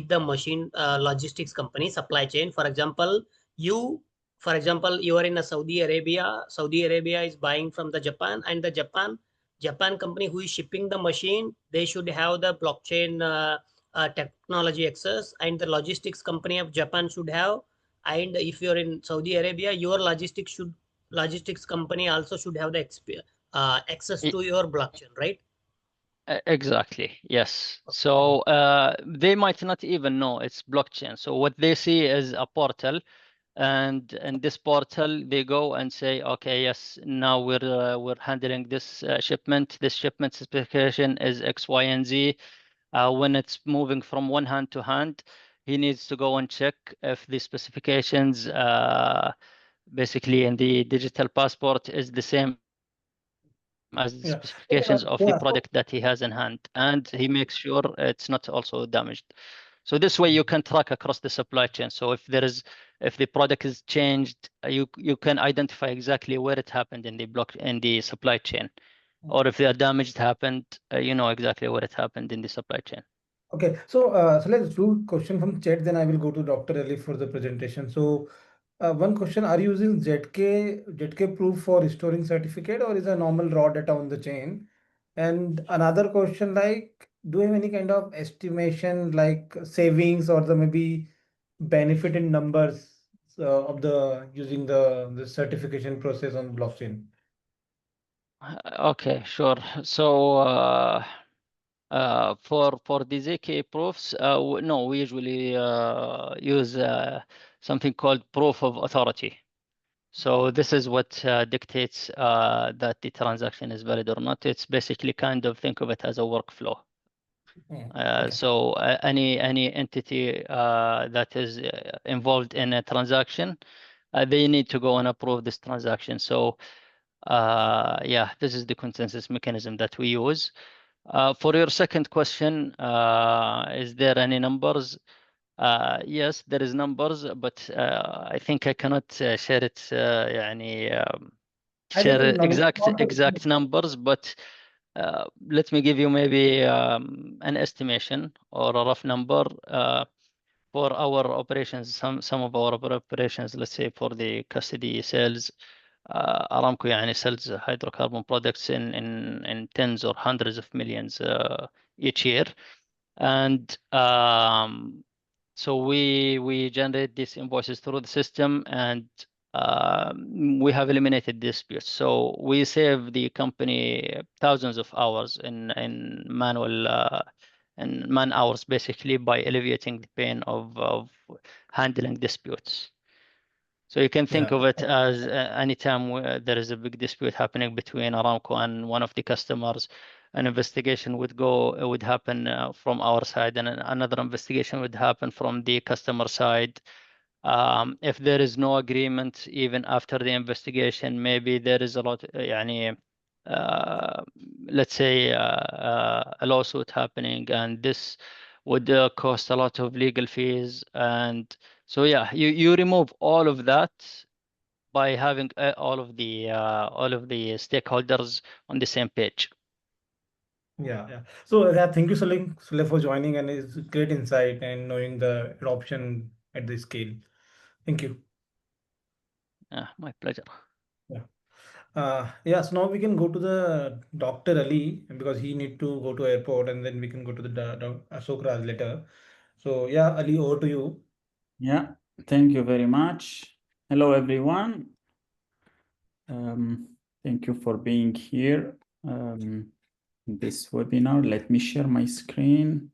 the machine logistics company supply chain? For example, you are in a Saudi Arabia. Saudi Arabia is buying from the Japan, and the Japan company who is shipping the machine, they should have the blockchain technology access, and the logistics company of Japan should have. And if you're in Saudi Arabia, your logistics company also should have the access to your blockchain, right? Exactly, yes. So they might not even know it's blockchain. So what they see is a portal, and in this portal they go and say, okay, yes, now we're handling this shipment. This shipment specification is X, Y, and Z. When it's moving from one hand to hand, he needs to go and check if the specifications basically in the digital passport is the same as the specifications of the product that he has in hand, and he makes sure it's not also damaged. So this way you can track across the supply chain. So if the product is changed, you can identify exactly where it happened in the supply chain, or if the damage happened, you know exactly where it happened in the supply chain. Okay, so let's do question from chat. Then I will go to Dr. Ali for the presentation. So one question: are you using ZK proof for storing certificate, or is a normal raw data on the chain? And another question, like, do you have any kind of estimation, like savings or the maybe benefit in numbers of the using the certification process on blockchain? Okay, sure. So for the ZK proofs, no, we usually use something called proof of authority. So this is what dictates that the transaction is valid or not. It's basically kind of think of it as a workflow. So any entity that is involved in a transaction, they need to go and approve this transaction. So yeah, this is the consensus mechanism that we use. For your second question, is there any numbers? Yes, there is numbers, but I think I cannot share it. Share exact numbers, but let me give you maybe an estimation or a rough number for our operations. Some of our operations, let's say for the custody sales, Aramco sells hydrocarbon products in tens or hundreds of millions each year, and so we generate these invoices through the system, and we have eliminated disputes. So we save the company thousands of hours in manual and man hours, basically, by alleviating the pain of handling disputes. So you can think of it as anytime there is a big dispute happening between Aramco and one of the customers, an investigation would happen from our side, and another investigation would happen from the customer side. If there is no agreement, even after the investigation, maybe there is a lot, let's say a lawsuit happening, and this would cost a lot of legal fees. And so, yeah, you remove all of that by having all of the stakeholders on the same page. Yeah. So thank you, Salim, for joining, and it's great insight and knowing the adoption at this scale. Thank you. My pleasure. Yeah. So now we can go to the Dr. Ali because he need to go to airport, and then we can go to the Ashok Raj later. So yeah, Ali, over to you. Yeah. Thank you very much. Hello, everyone. Thank you for being here in this webinar. Let me share my screen.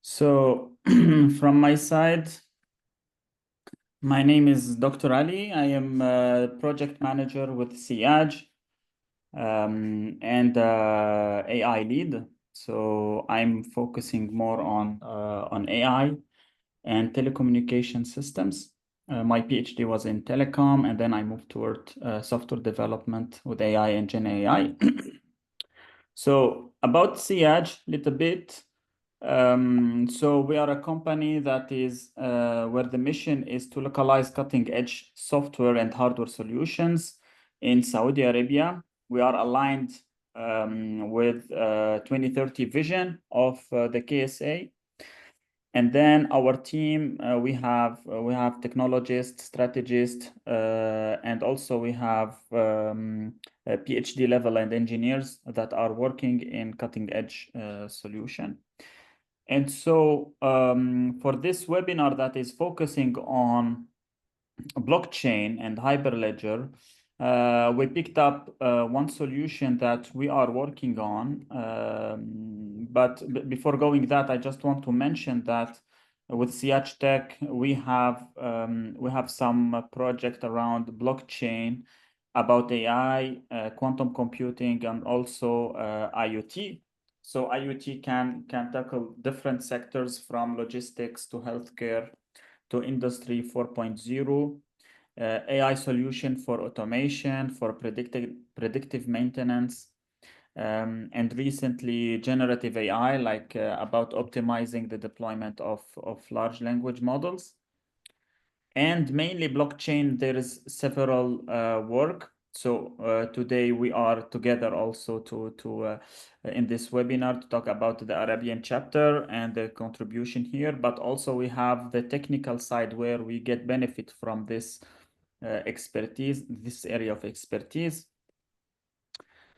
So from my side, my name is Dr. Ali. I am a project manager with Seiyaj and AI lead. So I'm focusing more on AI and telecommunication systems. My PhD was in telecom, and then I moved toward software development with AI and Gen AI. So about Seiyaj, little bit. So we are a company that is where the mission is to localize cutting-edge software and hardware solutions in Saudi Arabia. We are aligned with 2030 vision of the KSA. And then our team, we have technologists, strategists, and also we have a PhD level and engineers that are working in cutting edge solution. And so for this webinar that is focusing on blockchain and Hyperledger, we picked up one solution that we are working on. But before going that, I just want to mention that with Seiyaj Tech, we have some project around blockchain, about AI, quantum computing, and also IoT. So IoT can tackle different sectors from logistics to healthcare to Industry 4.0. AI solution for automation, for predictive maintenance, and recently generative AI, like about optimizing the deployment of large language models. And mainly blockchain, there is several work. So today we are together also to in this webinar to talk about the Arabian chapter and the contribution here, but also we have the technical side where we get benefit from this expertise, this area of expertise.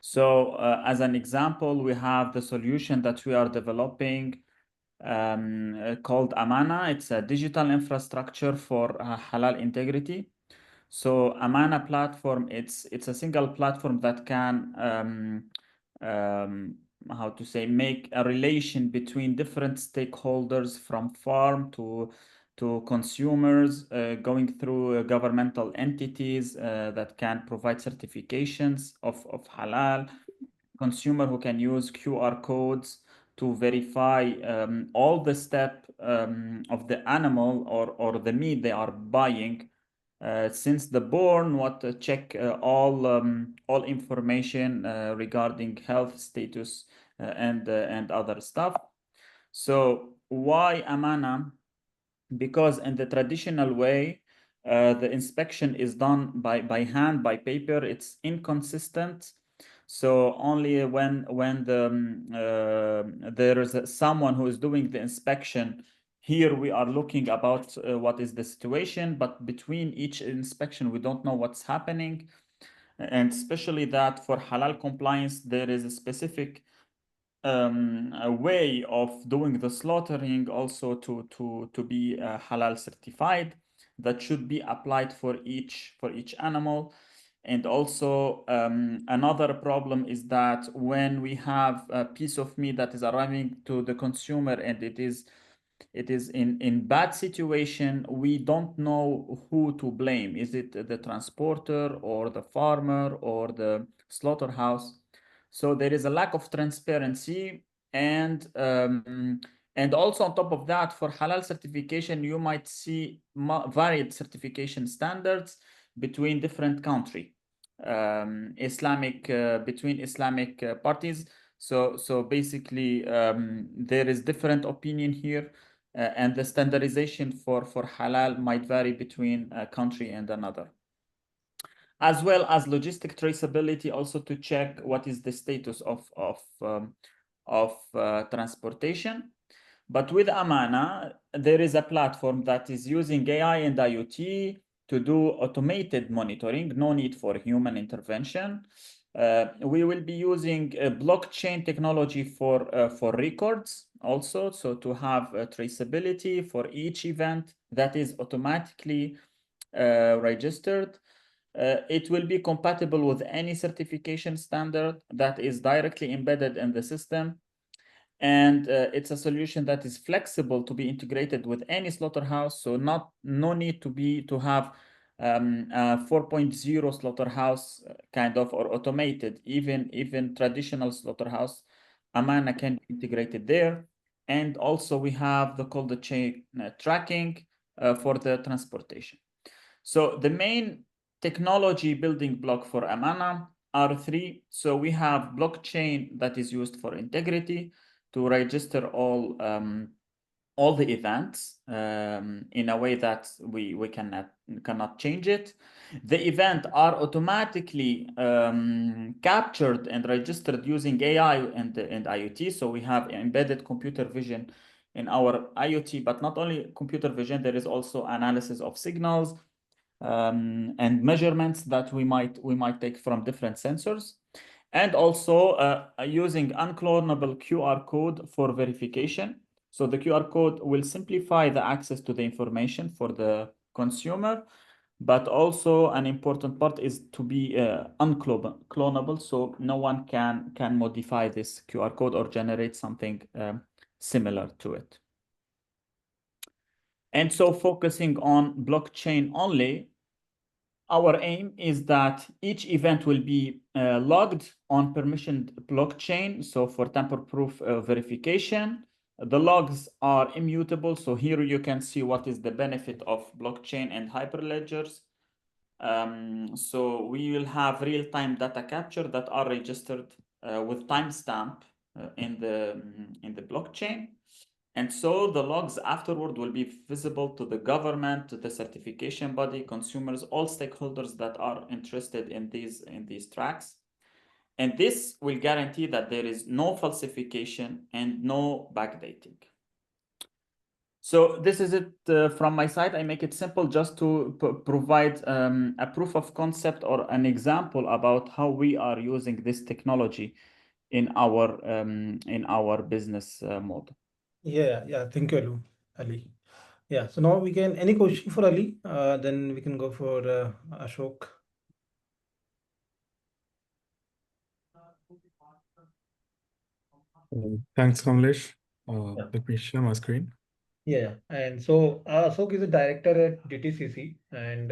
So as an example, we have the solution that we are developing called Amana. It's a digital infrastructure for halal integrity. So Amana platform, it's a single platform that can how to say, make a relation between different stakeholders from farm to consumers, going through governmental entities that can provide certifications of halal, consumer who can use QR codes to verify all the step of the animal or the meat they are buying since the born, check all information regarding health status and other stuff. So why Amana? Because in the traditional way, the inspection is done by hand, by paper. It's inconsistent. So only when there is someone who is doing the inspection, here we are looking about what is the situation, but between each inspection, we don't know what's happening. And especially that for halal compliance, there is a specific a way of doing the slaughtering also to be halal certified that should be applied for each animal. And also another problem is that when we have a piece of meat that is arriving to the consumer and it is in bad situation, we don't know who to blame. Is it the transporter or the farmer or the slaughterhouse? So there is a lack of transparency, and also on top of that, for halal certification, you might see varied certification standards between different countries, between Islamic parties. So basically, there is different opinion here, and the standardization for halal might vary between a country and another, as well as logistic traceability, also to check what is the status of transportation. But with Amana, there is a platform that is using AI and IoT to do automated monitoring, no need for human intervention. We will be using blockchain technology for records also, so to have traceability for each event that is automatically registered. It will be compatible with any certification standard that is directly embedded in the system. And it's a solution that is flexible to be integrated with any slaughterhouse. So no need to have 4.0 slaughterhouse kind of, or automated, even traditional slaughterhouse. Amana can be integrated there. And also we have the cold chain tracking for the transportation. So the main technology building block for Amana are three. So we have blockchain that is used for integrity to register all the events in a way that we cannot change it. The events are automatically captured and registered using AI and IoT. So we have embedded computer vision in our IoT, but not only computer vision, there is also analysis of signals and measurements that we might take from different sensors. And also using unclonable QR code for verification. So the QR code will simplify the access to the information for the consumer, but also an important part is to be unclonable, so no one can modify this QR code or generate something similar to it. And so focusing on blockchain only, our aim is that each event will be logged on permissioned blockchain. So for tamper-proof verification, the logs are immutable. So here you can see what is the benefit of blockchain and hyperledgers. So we will have real-time data capture that are registered with timestamp in the blockchain. And so the logs afterward will be visible to the government, to the certification body, consumers, all stakeholders that are interested in these tracks. And this will guarantee that there is no falsification and no backdating. So this is it from my side. I make it simple just to provide a proof of concept or an example about how we are using this technology in our business model. Yeah. Thank you, Ali. Yeah. So now we can, any question for Ali? Then we can go for Ashok. Thanks, Kamlesh. Let me share my screen. Yeah. And so Ashok is a director at DTCC, and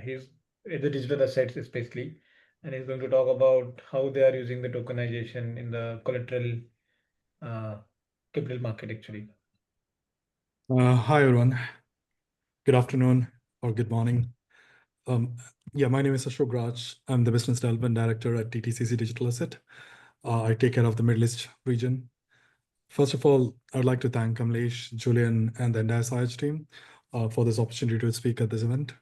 he's at the digital assets especially, and he's going to talk about how they are using the tokenization in the collateral capital market actually. Hi, everyone. Good afternoon or good morning. Yeah, my name is Ashok Raj. I'm the Business Development Director at DTCC Digital Asset. I take care of the Middle East region. First of all, I'd like to thank Kamlesh, Julian, and the entire Seiyaj team for this opportunity to speak at this event.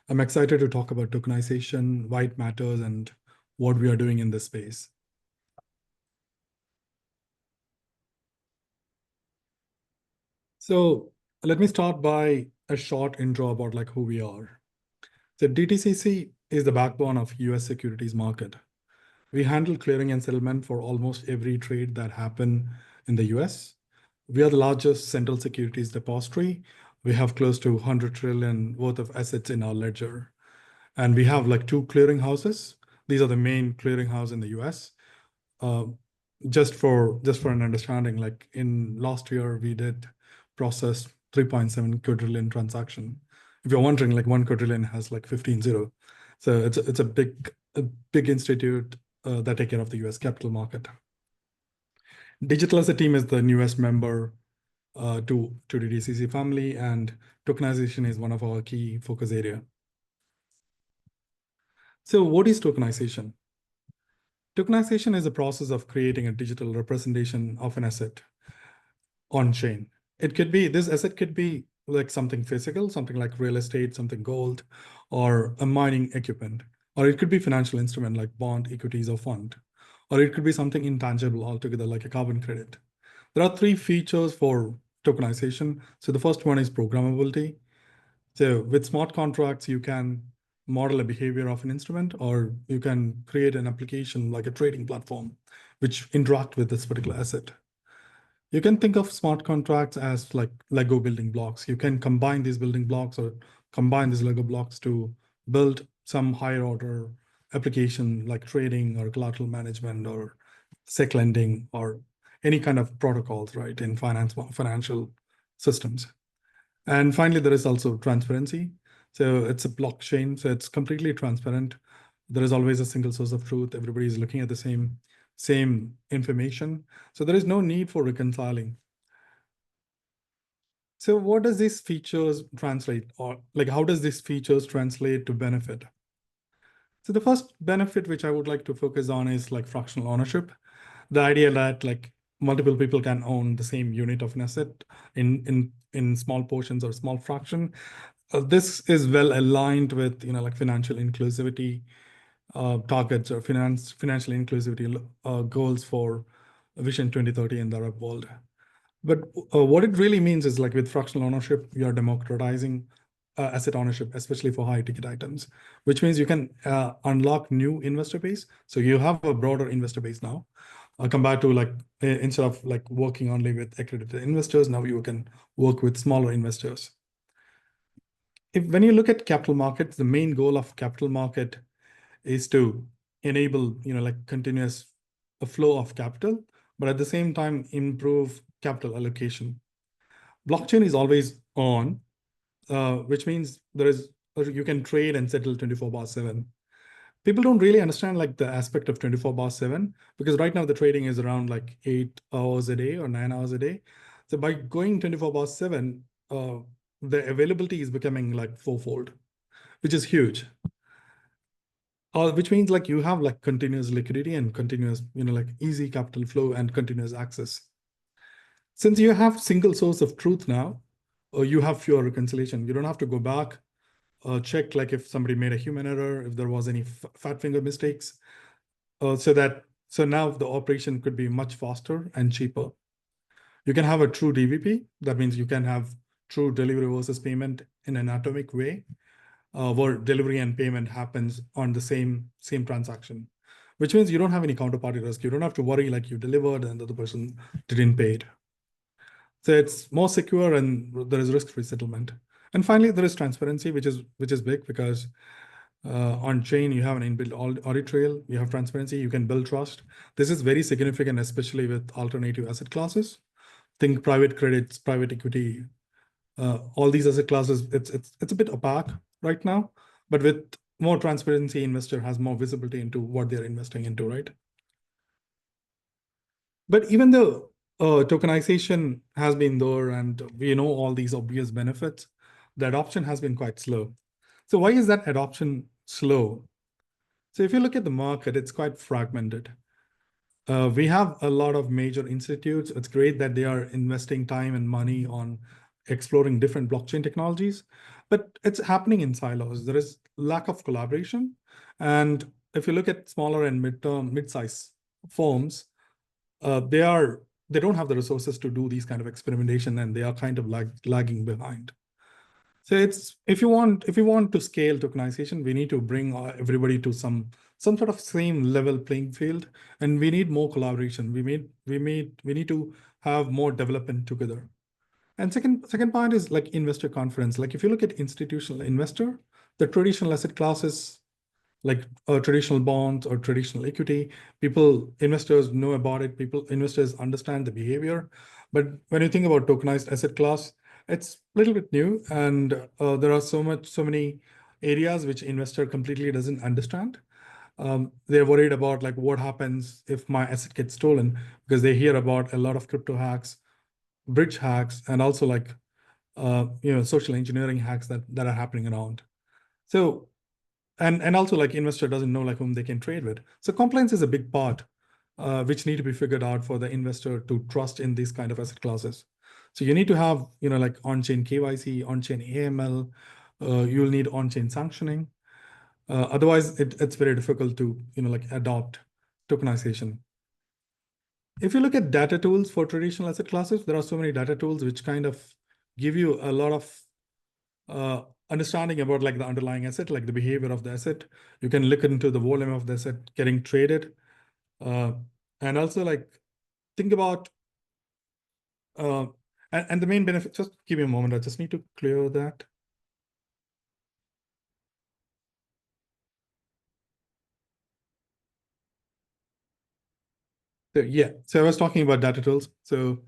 I'm excited to talk about tokenization, why it matters, and what we are doing in this space. So let me start by a short intro about who we are. So DTCC is the backbone of US securities market. We handle clearing and settlement for almost every trade that happen in the US. We are the largest central securities depository. We have close to 100 trillion worth of assets in our ledger. And we have 2 clearing houses. These are the main clearing house in the US. Just for an understanding, in last year, we did process 3.7 quadrillion transaction. If you're wondering, 1 quadrillion has 15 zero. So it's a big institute that take care of the US capital market. Digital Asset team is the newest member to the DTCC family, and tokenization is one of our key focus area. So what is tokenization? Tokenization is a process of creating a digital representation of an asset on chain. This asset could be something physical, something like real estate, something gold, or a mining equipment, or it could be financial instrument like bond, equities, or fund, or it could be something intangible altogether like a carbon credit. There are 3 features for tokenization. So the first one is programmability. So with smart contracts, you can model a behavior of an instrument, or you can create an application like a trading platform, which interact with this particular asset. You can think of smart contracts as Lego building blocks. You can combine these building blocks or combine these Lego blocks to build some higher order application like trading or collateral management or sec lending or any kind of protocols, right, in financial systems. And finally, there is also transparency. So it's a blockchain, so it's completely transparent. There is always a single source of truth. Everybody is looking at the same information. So there is no need for reconciling. So what does these features translate, or like how does these features translate to benefit? So the first benefit which I would like to focus on is like fractional ownership. The idea that like multiple people can own the same unit of an asset in small portions or small fraction. This is well aligned with like financial inclusivity targets or financial inclusivity goals for Vision 2030 in the Arab world. But what it really means is like with fractional ownership, you are democratizing asset ownership, especially for high ticket items, which means you can unlock new investor base. So you have a broader investor base now compared to like instead of like working only with accredited investors, now you can work with smaller investors. When you look at capital markets, the main goal of capital market is to enable like continuous flow of capital, but at the same time improve capital allocation. Blockchain is always on, which means you can trade and settle 24/7. People don't really understand like the aspect of 24/7 because right now the trading is around like 8 hours a day or 9 hours a day. So by going 24/7, the availability is becoming like fourfold, which is huge. Which means like you have like continuous liquidity and continuous, like easy capital flow and continuous access. Since you have single source of truth now, you have fewer reconciliation. You don't have to go back, check like if somebody made a human error, if there was any fat finger mistakes. So now the operation could be much faster and cheaper. You can have a true DVP. That means you can have true delivery versus payment in an atomic way, where delivery and payment happens on the same transaction, which means you don't have any counterparty risk. You don't have to worry like you delivered and the other person didn't pay it. So it's more secure and there is risk-free settlement. And finally, there is transparency, which is big because on chain you have an inbuilt audit trail. You have transparency. You can build trust. This is very significant, especially with alternative asset classes. Think private credits, private equity, all these asset classes. It's a bit opaque right now, but with more transparency, investor has more visibility into what they're investing into, right? But even though tokenization has been there and we know all these obvious benefits, the adoption has been quite slow. So why is that adoption slow? So if you look at the market, it's quite fragmented. We have a lot of major institutes. It's great that they are investing time and money on exploring different blockchain technologies, but it's happening in silos. There is lack of collaboration. And if you look at smaller and mid-size firms, they don't have the resources to do these kind of experimentation, and they are kind of lagging behind. So if you want to scale tokenization, we need to bring everybody to some sort of same level playing field, and we need more collaboration. We need to have more development together. And second point is like investor confidence. Like if you look at institutional investor, the traditional asset classes like traditional bonds or traditional equity, investors know about it. Investors understand the behavior. But when you think about tokenized asset class, it's a little bit new, and there are so many areas which investor completely doesn't understand. They're worried about like what happens if my asset gets stolen, because they hear about a lot of crypto hacks, bridge hacks, and also like social engineering hacks that are happening around. So and also like investor doesn't know like whom they can trade with. So compliance is a big part which need to be figured out for the investor to trust in these kind of asset classes. So you need to have like on-chain KYC, on-chain AML. You'll need on-chain sanctioning. Otherwise, it's very difficult to like adopt tokenization. If you look at data tools for traditional asset classes, there are so many data tools which kind of give you a lot of understanding about like the underlying asset, like the behavior of the asset. You can look into the volume of the asset getting traded. And also like think about, and the main benefit, just give me a moment. I just need to clear that. So yeah, so I was talking about data tools. So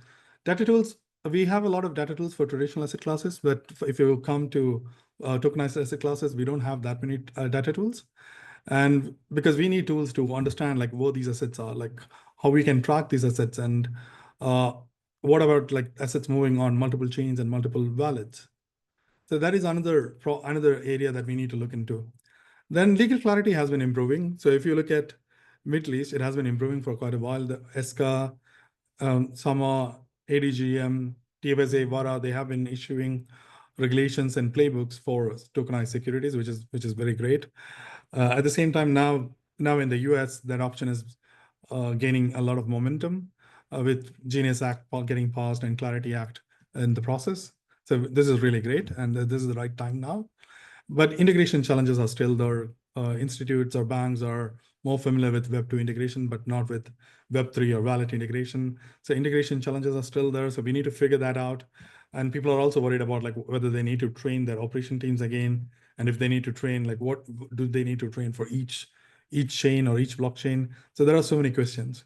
data tools, we have a lot of data tools for traditional asset classes, but if you come to tokenized asset classes, we don't have that many data tools. And because we need tools to understand like what these assets are, like how we can track these assets, and what about like assets moving on multiple chains and multiple wallets? So that is another area that we need to look into. Then legal clarity has been improving. So if you look at Middle East, it has been improving for quite a while. The ESCA, SAMA, ADGM, TFSA, VARA, they have been issuing regulations and playbooks for tokenized securities, which is very great. At the same time, now in the US, that option is gaining a lot of momentum with Genius Act getting passed and Clarity Act in the process. So this is really great, and this is the right time now. But integration challenges are still there. Institutes or banks are more familiar with Web2 integration, but not with Web3 or wallet integration. So integration challenges are still there. So we need to figure that out. And people are also worried about like whether they need to train their operation teams again. And if they need to train, like what do they need to train for each chain or each blockchain? So there are so many questions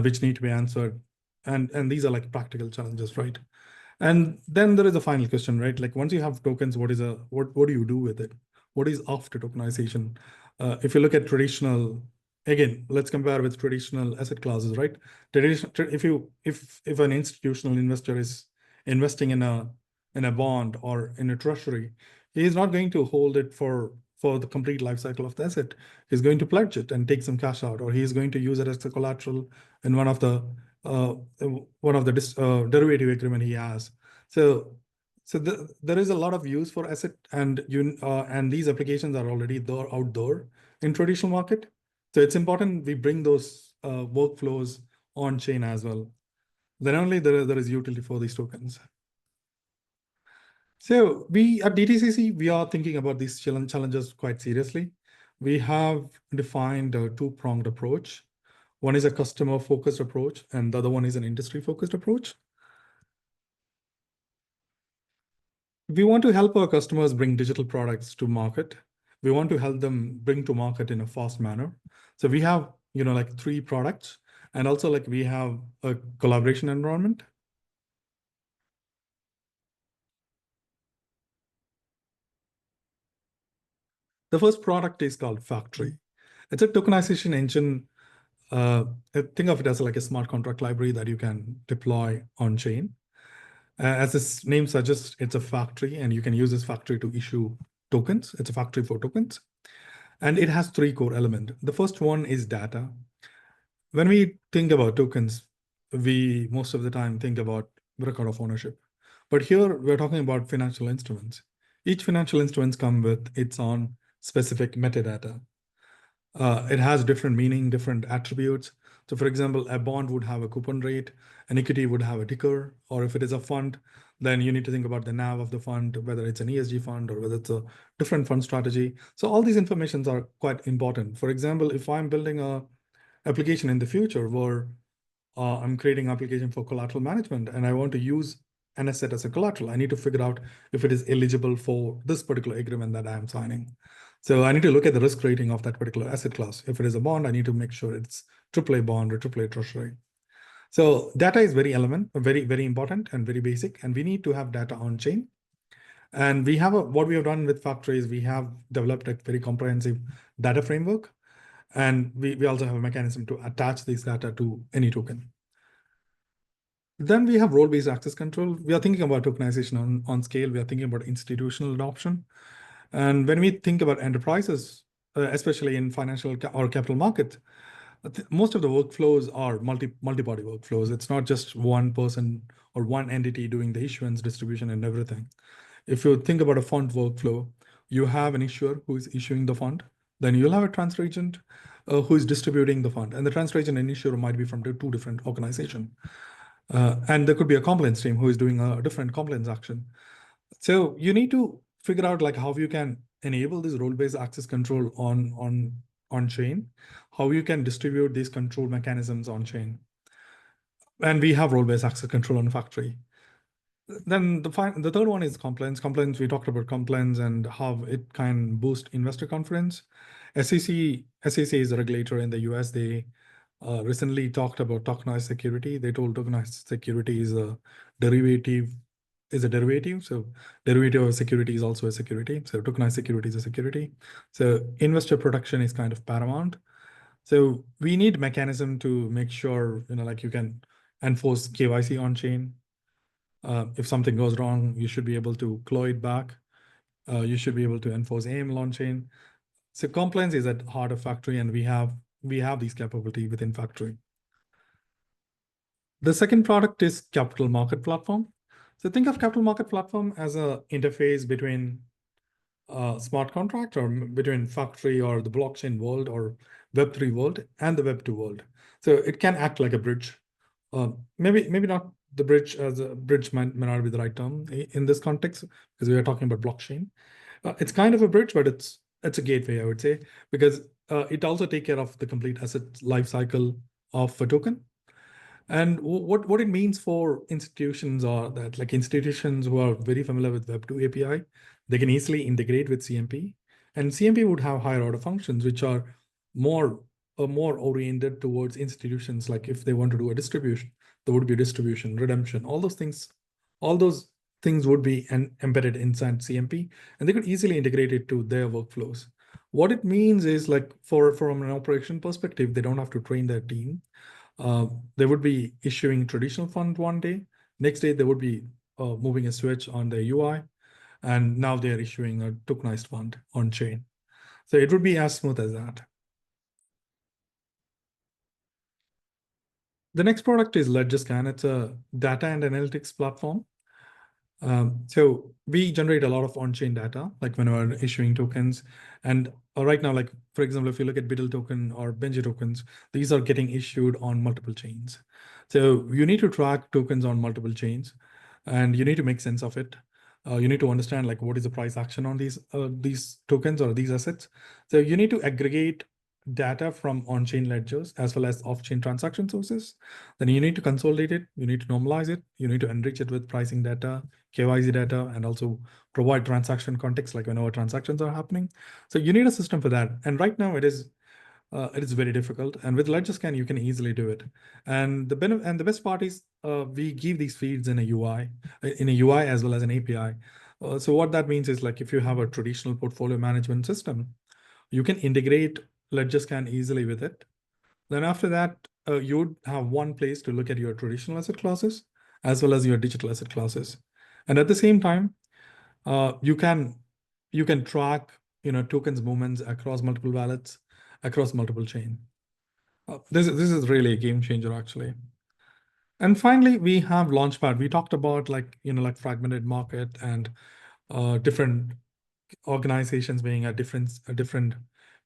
which need to be answered. And these are like practical challenges, right? And then there is a final question, right? Like once you have tokens, what do you do with it? What is after tokenization? If you look at traditional, again, let's compare with traditional asset classes, right? If an institutional investor is investing in a bond or in a treasury, he is not going to hold it for the complete life cycle of the asset. He's going to pledge it and take some cash out, or he's going to use it as a collateral in one of the derivative agreement he has. So there is a lot of use for asset, and these applications are already out there in traditional market. So it's important we bring those workflows on chain as well. Then only there is utility for these tokens. So we at DTCC, we are thinking about these challenges quite seriously. We have defined a two-pronged approach. One is a customer-focused approach, and the other one is an industry-focused approach. We want to help our customers bring digital products to market. We want to help them bring to market in a fast manner. So we have, like 3 products, and also like we have a collaboration environment. The first product is called Factory. It's a tokenization engine. Think of it as like a smart contract library that you can deploy on chain. As its name suggests, it's a factory, and you can use this factory to issue tokens. It's a factory for tokens. And it has 3 core elements. The first one is data. When we think about tokens, we most of the time think about record of ownership. But here we're talking about financial instruments. Each financial instruments come with its own specific metadata. It has different meaning, different attributes. So for example, a bond would have a coupon rate, an equity would have a ticker, or if it is a fund, then you need to think about the NAV of the fund, whether it's an ESG fund or whether it's a different fund strategy. So all these informations are quite important. For example, if I'm building a application in the future where I'm creating an application for collateral management and I want to use an asset as a collateral, I need to figure out if it is eligible for this particular agreement that I am signing. So I need to look at the risk rating of that particular asset class. If it is a bond, I need to make sure it's AAA bond or AAA treasury. So data is very important and very basic, and we need to have data on chain. And we have what we have done with Factory is we have developed a very comprehensive data framework, and we also have a mechanism to attach this data to any token. Then we have role-based access control. We are thinking about tokenization on scale. We are thinking about institutional adoption. And when we think about enterprises, especially in financial or capital market, most of the workflows are multi-party workflows. It's not just one person or one entity doing the issuance, distribution, and everything. If you think about a fund workflow, you have an issuer who is issuing the fund. Then you'll have a transfer agent who is distributing the fund. And the transfer agent and issuer might be from 2 different organizations. And there could be a compliance team who is doing a different compliance action. So you need to figure out like how you can enable this role-based access control on chain, how you can distribute these control mechanisms on chain. And we have role-based access control on Factory. Then the third one is compliance. Compliance, we talked about compliance and how it can boost investor confidence. SEC is a regulator in the US. They recently talked about tokenized security. They told tokenized security is a derivative. So derivative of security is also a security. So tokenized security is a security. So investor protection is kind of paramount. So we need mechanism to make sure, like you can enforce KYC on chain. If something goes wrong, you should be able to claw it back. You should be able to enforce AML on chain. So compliance is at heart of Factory, and we have these capability within Factory. The second product is Capital Market Platform. So think of Capital Market Platform as an interface between smart contract or between Factory or the blockchain world or Web3 world and the Web2 world. So it can act like a bridge. Maybe not the bridge, as a bridge might not be the right term in this context, because we are talking about blockchain. It's kind of a bridge, but it's a gateway, I would say, because it also takes care of the complete asset life cycle of a token. And what it means for institutions are that, like, institutions who are very familiar with Web2 API, they can easily integrate with CMP, and CMP would have higher order functions, which are more oriented towards institutions. Like if they want to do a distribution, there would be distribution, redemption, all those things would be embedded inside CMP, and they could easily integrate it to their workflows. What it means is, like, from an operation perspective, they don't have to train their team. They would be issuing traditional fund one day. Next day, they would be moving a switch on their UI. And now they're issuing a tokenized fund on chain. So it would be as smooth as that. The next product is LedgerScan. It's a data and analytics platform. So we generate a lot of on-chain data, like when we're issuing tokens. And right now, like, for example, if you look at BUIDL token or Benji tokens, these are getting issued on multiple chains. So you need to track tokens on multiple chains, and you need to make sense of it. You need to understand, like, what is the price action on these tokens or these assets. So you need to aggregate data from on-chain ledgers as well as off-chain transaction sources. Then you need to consolidate it, you need to normalize it, you need to enrich it with pricing data, KYC data, and also provide transaction context, like whenever transactions are happening. So you need a system for that. And right now it is very difficult. And with LedgerScan, you can easily do it. And the best part is we give these feeds in a UI as well as an API. So what that means is, like, if you have a traditional portfolio management system, you can integrate LedgerScan easily with it. Then after that, you would have one place to look at your traditional asset classes as well as your digital asset classes. And at the same time, you can track, tokens movements across multiple wallets, across multiple chain. This is really a game changer, actually. And finally, we have Launchpad. We talked about, like fragmented market and different organizations being at different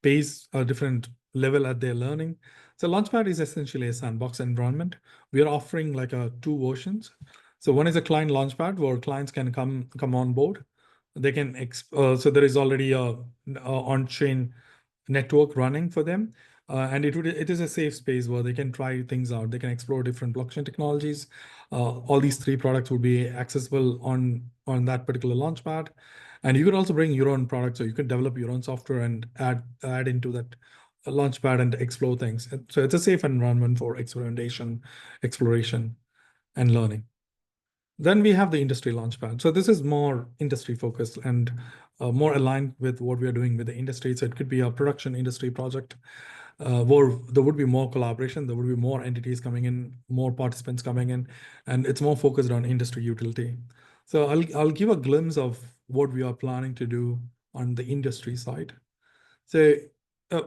pace, a different level at their learning. So Launchpad is essentially a sandbox environment. We are offering like two versions. So one is a client Launchpad where clients can come on board. They can so there is already a on-chain network running for them. And it is a safe space where they can try things out. They can explore different blockchain technologies. All these three products will be accessible on that particular Launchpad. And you can also bring your own products, so you can develop your own software and add into that Launchpad and explore things. So it's a safe environment for experimentation, exploration, and learning. Then we have the industry Launchpad. So this is more industry focused and more aligned with what we are doing with the industry. So it could be a production industry project where there would be more collaboration, there would be more entities coming in, more participants coming in, and it's more focused on industry utility. So I'll give a glimpse of what we are planning to do on the industry side. So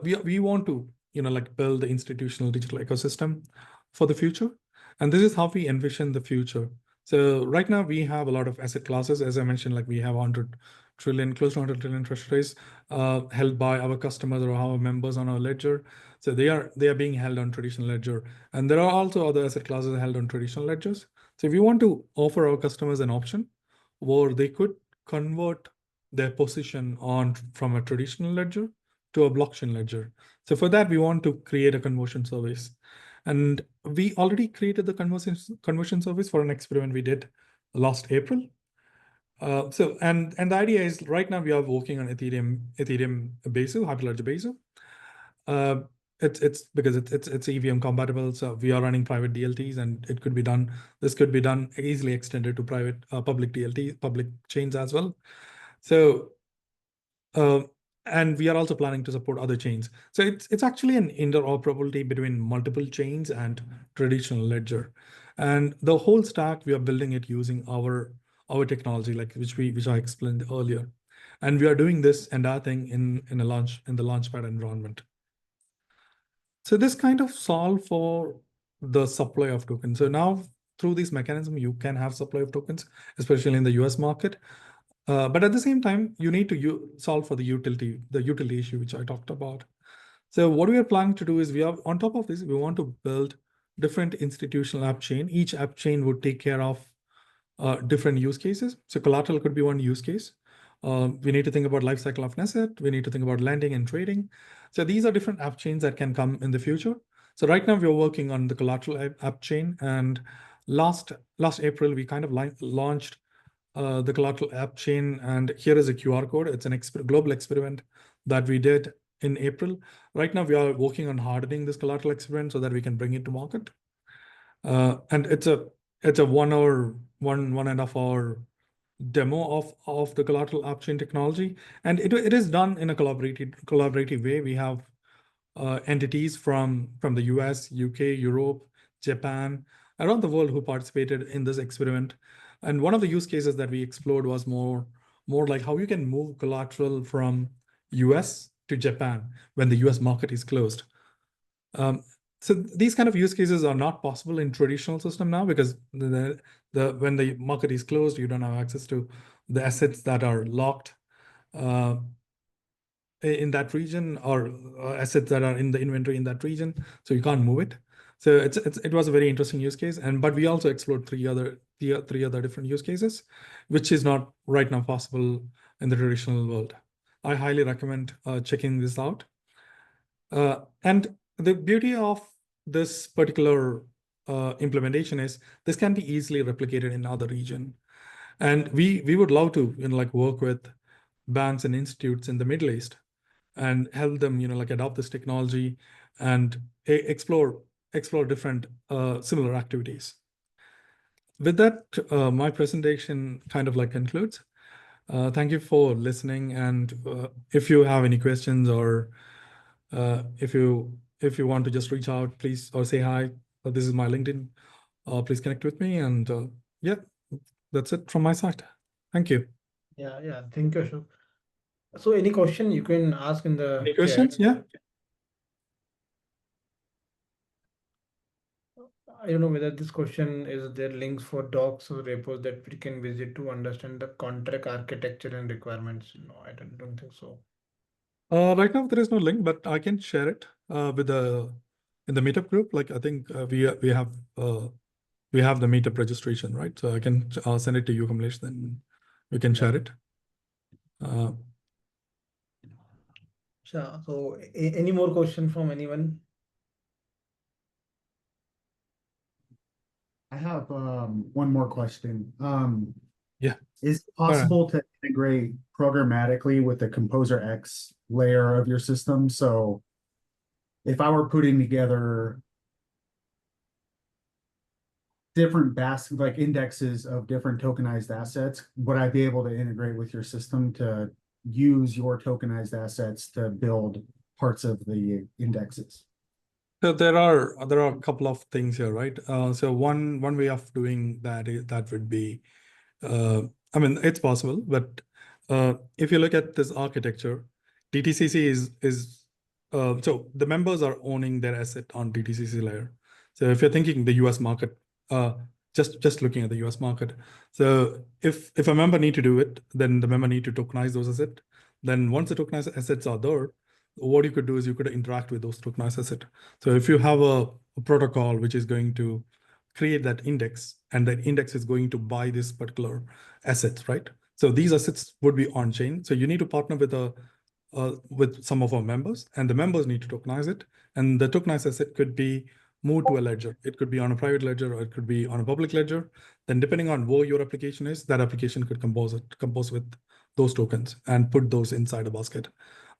we want to build the institutional digital ecosystem for the future, and this is how we envision the future. So right now we have a lot of asset classes, as I mentioned, like we have 100 trillion, close to 100 trillion treasuries held by our customers or our members on our ledger. So they are being held on traditional ledger, and there are also other asset classes held on traditional ledgers. So if we want to offer our customers an option where they could convert their position from a traditional ledger to a blockchain ledger. So for that, we want to create a conversion service. And we already created the conversion service for an experiment we did last April. So the idea is, right now we are working on Ethereum Besu, Hyperledger Besu. It's because it's EVM compatible, so we are running private DLTs, and it could be done. This could be done easily extended to private public DLT, public chains as well. So and we are also planning to support other chains. So it's actually an interoperability between multiple chains and traditional ledger. And the whole stack, we are building it using our technology, like which I explained earlier. And we are doing this entire thing in the Launchpad environment. So this kind of solve for the supply of tokens. So now through this mechanism, you can have supply of tokens, especially in the US market. But at the same time, you need to solve for the utility issue, which I talked about. So what we are planning to do is on top of this, we want to build different institutional app chain. Each app chain would take care of different use cases. So collateral could be one use case. We need to think about life cycle of an asset. We need to think about lending and trading. So these are different app chains that can come in the future. So right now we're working on the collateral app chain. And last April, we kind of launched the collateral app chain. And here is a QR code. It's an global experiment that we did in April. Right now, we are working on hardening this collateral experiment so that we can bring it to market. And it's a 1.5 hour demo of the collateral app chain technology. And it is done in a collaborative way. We have entities from the US, UK, Europe, Japan, around the world who participated in this experiment. And one of the use cases that we explored was more like how you can move collateral from US to Japan when the US market is closed. So these kind of use cases are not possible in traditional system now because when the market is closed, you don't have access to the assets that are locked in that region or assets that are in the inventory in that region, so you can't move it. So it was a very interesting use case, but we also explored three other different use cases, which is not right now possible in the traditional world. I highly recommend checking this out. And the beauty of this particular implementation is this can be easily replicated in other region. And we would love to work with banks and institutes in the Middle East and help them adopt this technology and explore different similar activities. With that, my presentation kind of concludes. Thank you for listening. And if you have any questions or if you want to just reach out, please, or say hi. This is my LinkedIn. Please connect with me. And yeah, that's it from my side. Thank you. Yeah. Thank you, Ashok. So any question you can ask in the Any questions? Yeah. I don't know whether this question is there links for docs or repos that we can visit to understand the contract architecture and requirements. No, I don't think so. Right now there is no link, but I can share it in the Meetup group. I think we have the Meetup registration, right? So I can send it to you, Kamlesh, then we can share it. Sure. So any more question from anyone? I have one more question. Yeah. Is it possible to integrate programmatically with the Composer X layer of your system? So if I were putting together different indexes of different tokenized assets, would I be able to integrate with your system to use your tokenized assets to build parts of the indexes? So there are a couple of things here, right? So one way of doing that would be, I mean, it's possible, but if you look at this architecture, DTCC is so the members are owning their asset on DTCC layer. So if you're thinking the US market, just looking at the US market, so if a member need to do it, then the member need to tokenize those assets. Then once the tokenized assets are there, what you could do is you could interact with those tokenized assets. So if you have a protocol which is going to create that index, and that index is going to buy this particular assets, right? So these assets would be on chain. So you need to partner with some of our members, and the members need to tokenize it. And the tokenized asset could be moved to a ledger. It could be on a private ledger, or it could be on a public ledger. Then depending on where your application is, that application could compose with those tokens and put those inside a basket.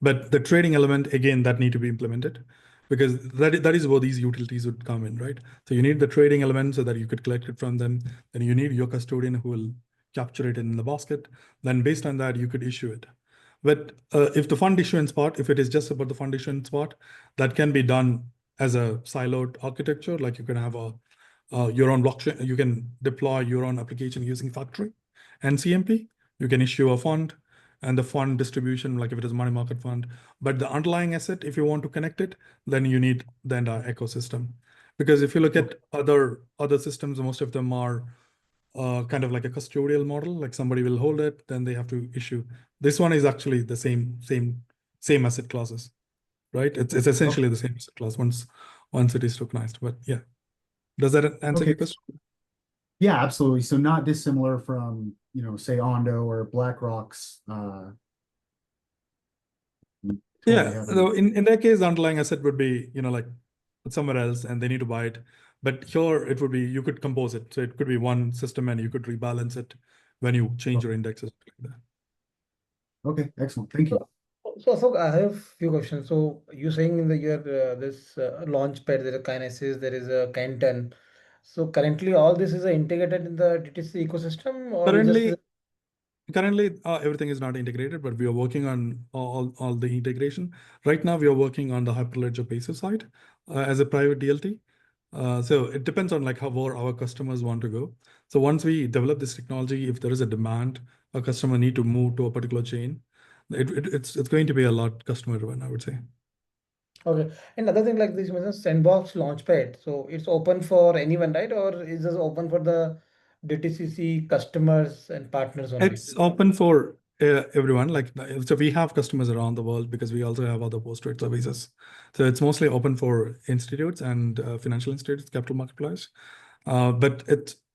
But the trading element, again, that need to be implemented, because that is where these utilities would come in, right? So you need the trading element so that you could collect it from them. Then you need your custodian who will capture it in the basket. Then based on that, you could issue it. But if the fund issuance part, if it is just about the fund issuance part, that can be done as a siloed architecture. Like you can have your own blockchain. You can deploy your own application using Factory and CMP. You can issue a fund and the fund distribution, like if it is a money market fund. But the underlying asset, if you want to connect it, then you need the entire ecosystem. Because if you look at other systems, most of them are kind of like a custodial model, like somebody will hold it, then they have to issue. This one is actually the same asset classes, right? It's essentially the same asset class once it is tokenized. But yeah, does that answer your question? Yeah, absolutely. So not dissimilar from, say Ondo or BlackRock's. Yeah, so in that case, the underlying asset would be, like somewhere else and they need to buy it. But here it would be, you could compose it. So it could be one system and you could rebalance it when you change your indexes. Like that. Okay, excellent. Thank you. So I have a few questions. So you're saying in the year this launch pad, there are kinesis, there is a Canton. So currently all this is integrated in the DTC ecosystem, or Currently, everything is not integrated, but we are working on all the integration. Right now, we are working on the Hyperledger Basis side as a private DLT. So it depends on like where our customers want to go. So once we develop this technology, if there is a demand, a customer need to move to a particular chain, it's going to be a lot customer driven, I would say. Okay. Another thing like this was a sandbox launchpad. So it's open for anyone, right? Or is this open for the DTCC customers and partners only? It's open for everyone. Like, so we have customers around the world because we also have other post-trade services. So it's mostly open for institutes and financial institutes, capital marketplace. But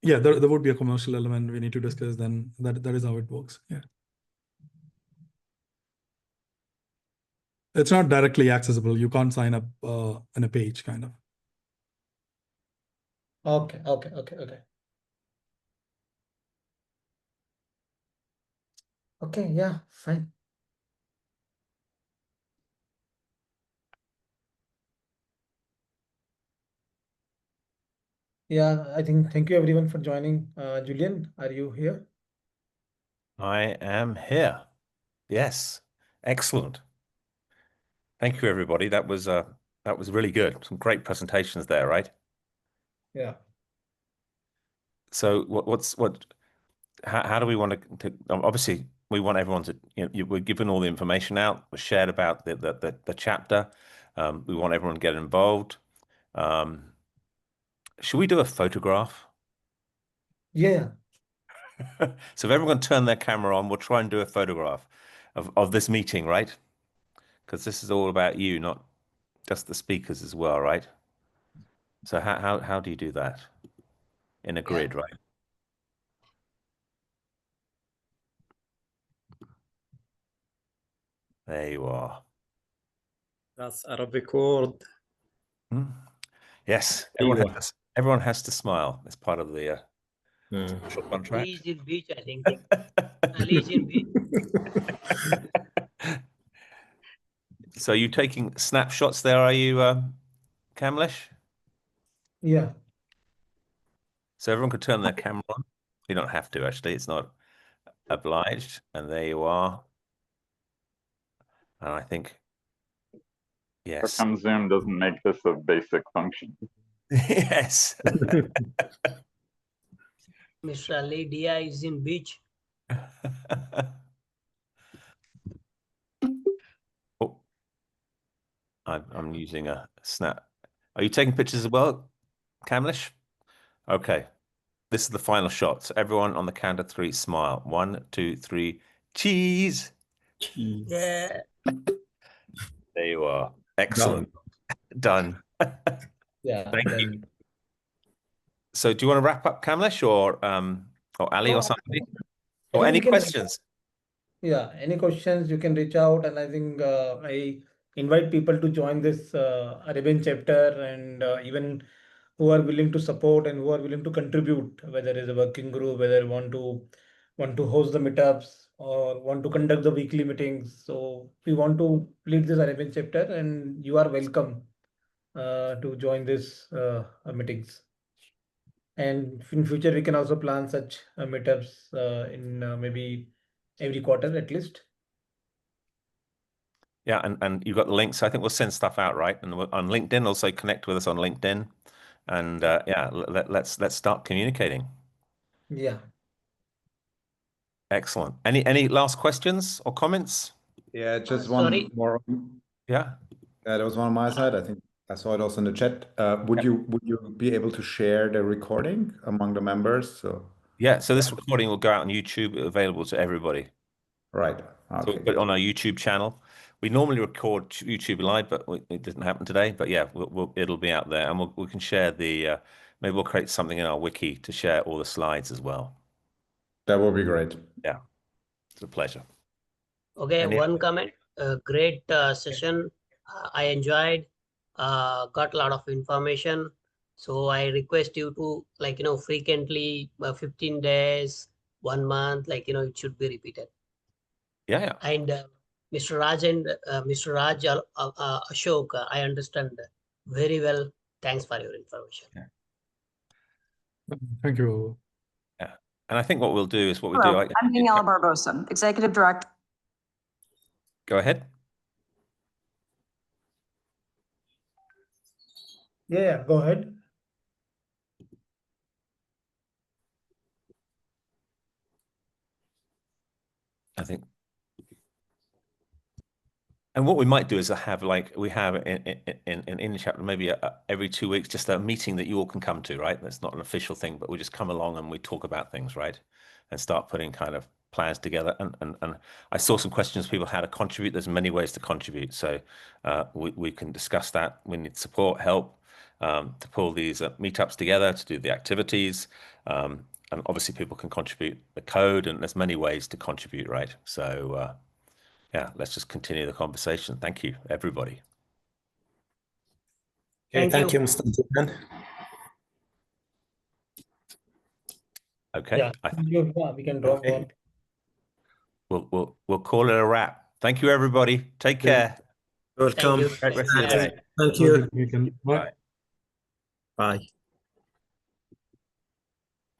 there would be a commercial element we need to discuss. Then that is how it works. Yeah. It's not directly accessible. You can't sign up in a page, kind of. Okay. Okay, yeah, fine. Yeah, I think thank you everyone for joining. Julian, are you here? I am here. Yes, excellent. Thank you, everybody. That was really good. Some great presentations there, right? Yeah. So how do we want to obviously we want everyone to, we're giving all the information out, we're shared about the chapter. We want everyone to get involved. Should we do a photograph? Yeah. So if everyone turn their camera on, we'll try and do a photograph of this meeting, right? Because this is all about you, not just the speakers as well, right? So how do you do that? In a grid, right? There you are. That's Arabic word. Yes, everyone has to smile. It's part of the social contract. Legion Beach, I think. Legion Beach. So you taking snapshots there, are you, Kamlesh? Yeah. So everyone could turn their camera on. You don't have to, actually. It's not obliged. And there you are. And I think, yes. How come Zoom doesn't make this a basic function? Yes. Mr. Ali Dia is in beach. Oh, I'm using a snap. Are you taking pictures as well, Kamlesh? Okay. This is the final shot. So everyone on the count of three, smile. 1, 2, 3, cheese. Cheese. Yeah. There you are. Excellent. Done. Yeah. Thank you. So do you want to wrap up, Kamlesh, or Ali or somebody? Or any questions? Yeah, any questions you can reach out, and I think I invite people to join this Arabian chapter, and even who are willing to support and who are willing to contribute, whether it's a working group, whether want to host the meetups or want to conduct the weekly meetings. So we want to lead this Arabian chapter, and you are welcome to join this meetings. And in future, we can also plan such meetups in maybe every quarter at least. Yeah, and you've got the links. I think we'll send stuff out, right? And on LinkedIn, also connect with us on LinkedIn. And yeah, let's start communicating. Yeah. Excellent. Any last questions or comments? Yeah, just Sorry. one more. Yeah. That was one on my side. I think I saw it also in the chat. Would you be able to share the recording among the members? So Yeah. So this recording will go out on YouTube, available to everybody. right. So Okay. we'll put it on our YouTube channel. We normally record YouTube live, but it didn't happen today. But yeah, it'll be out there, and we can share the. Maybe we'll create something in our wiki to share all the slides as well. That would be great. Yeah, it's a pleasure. Okay, Any- one comment. Great session. I enjoyed. Got a lot of information. So I request you to frequently 15 days, 1 month, it should be repeated. Yeah. And Mr. Raj and Mr. Raj Ashok, I understand very well. Thanks for your information. Yeah. Thank you. Yeah. And I think what we'll do is what we Hello, do. I'm Daniela Barbosa, Executive Director. Go ahead. Yeah, go ahead. I think. And what we might do is have we have in the chapter maybe every 2 weeks just a meeting that you all can come to, right? That's not an official thing, but we just come along and we talk about things, right? And start putting kind of plans together. And I saw some questions people how to contribute. There's many ways to contribute, so we can discuss that. We need support, help to pull these meetups together, to do the activities, and obviously people can contribute the code, and there's many ways to contribute, right? So. Yeah, let's just continue the conversation. Thank you, everybody. Okay, thank you, Mr. Zuban. Okay. Yeah, we can drop Okay. on. We'll call it a wrap. Thank you, everybody. Take care. Welcome. Thank you. Rest of your day. Thank you. You can, Bye. Bye.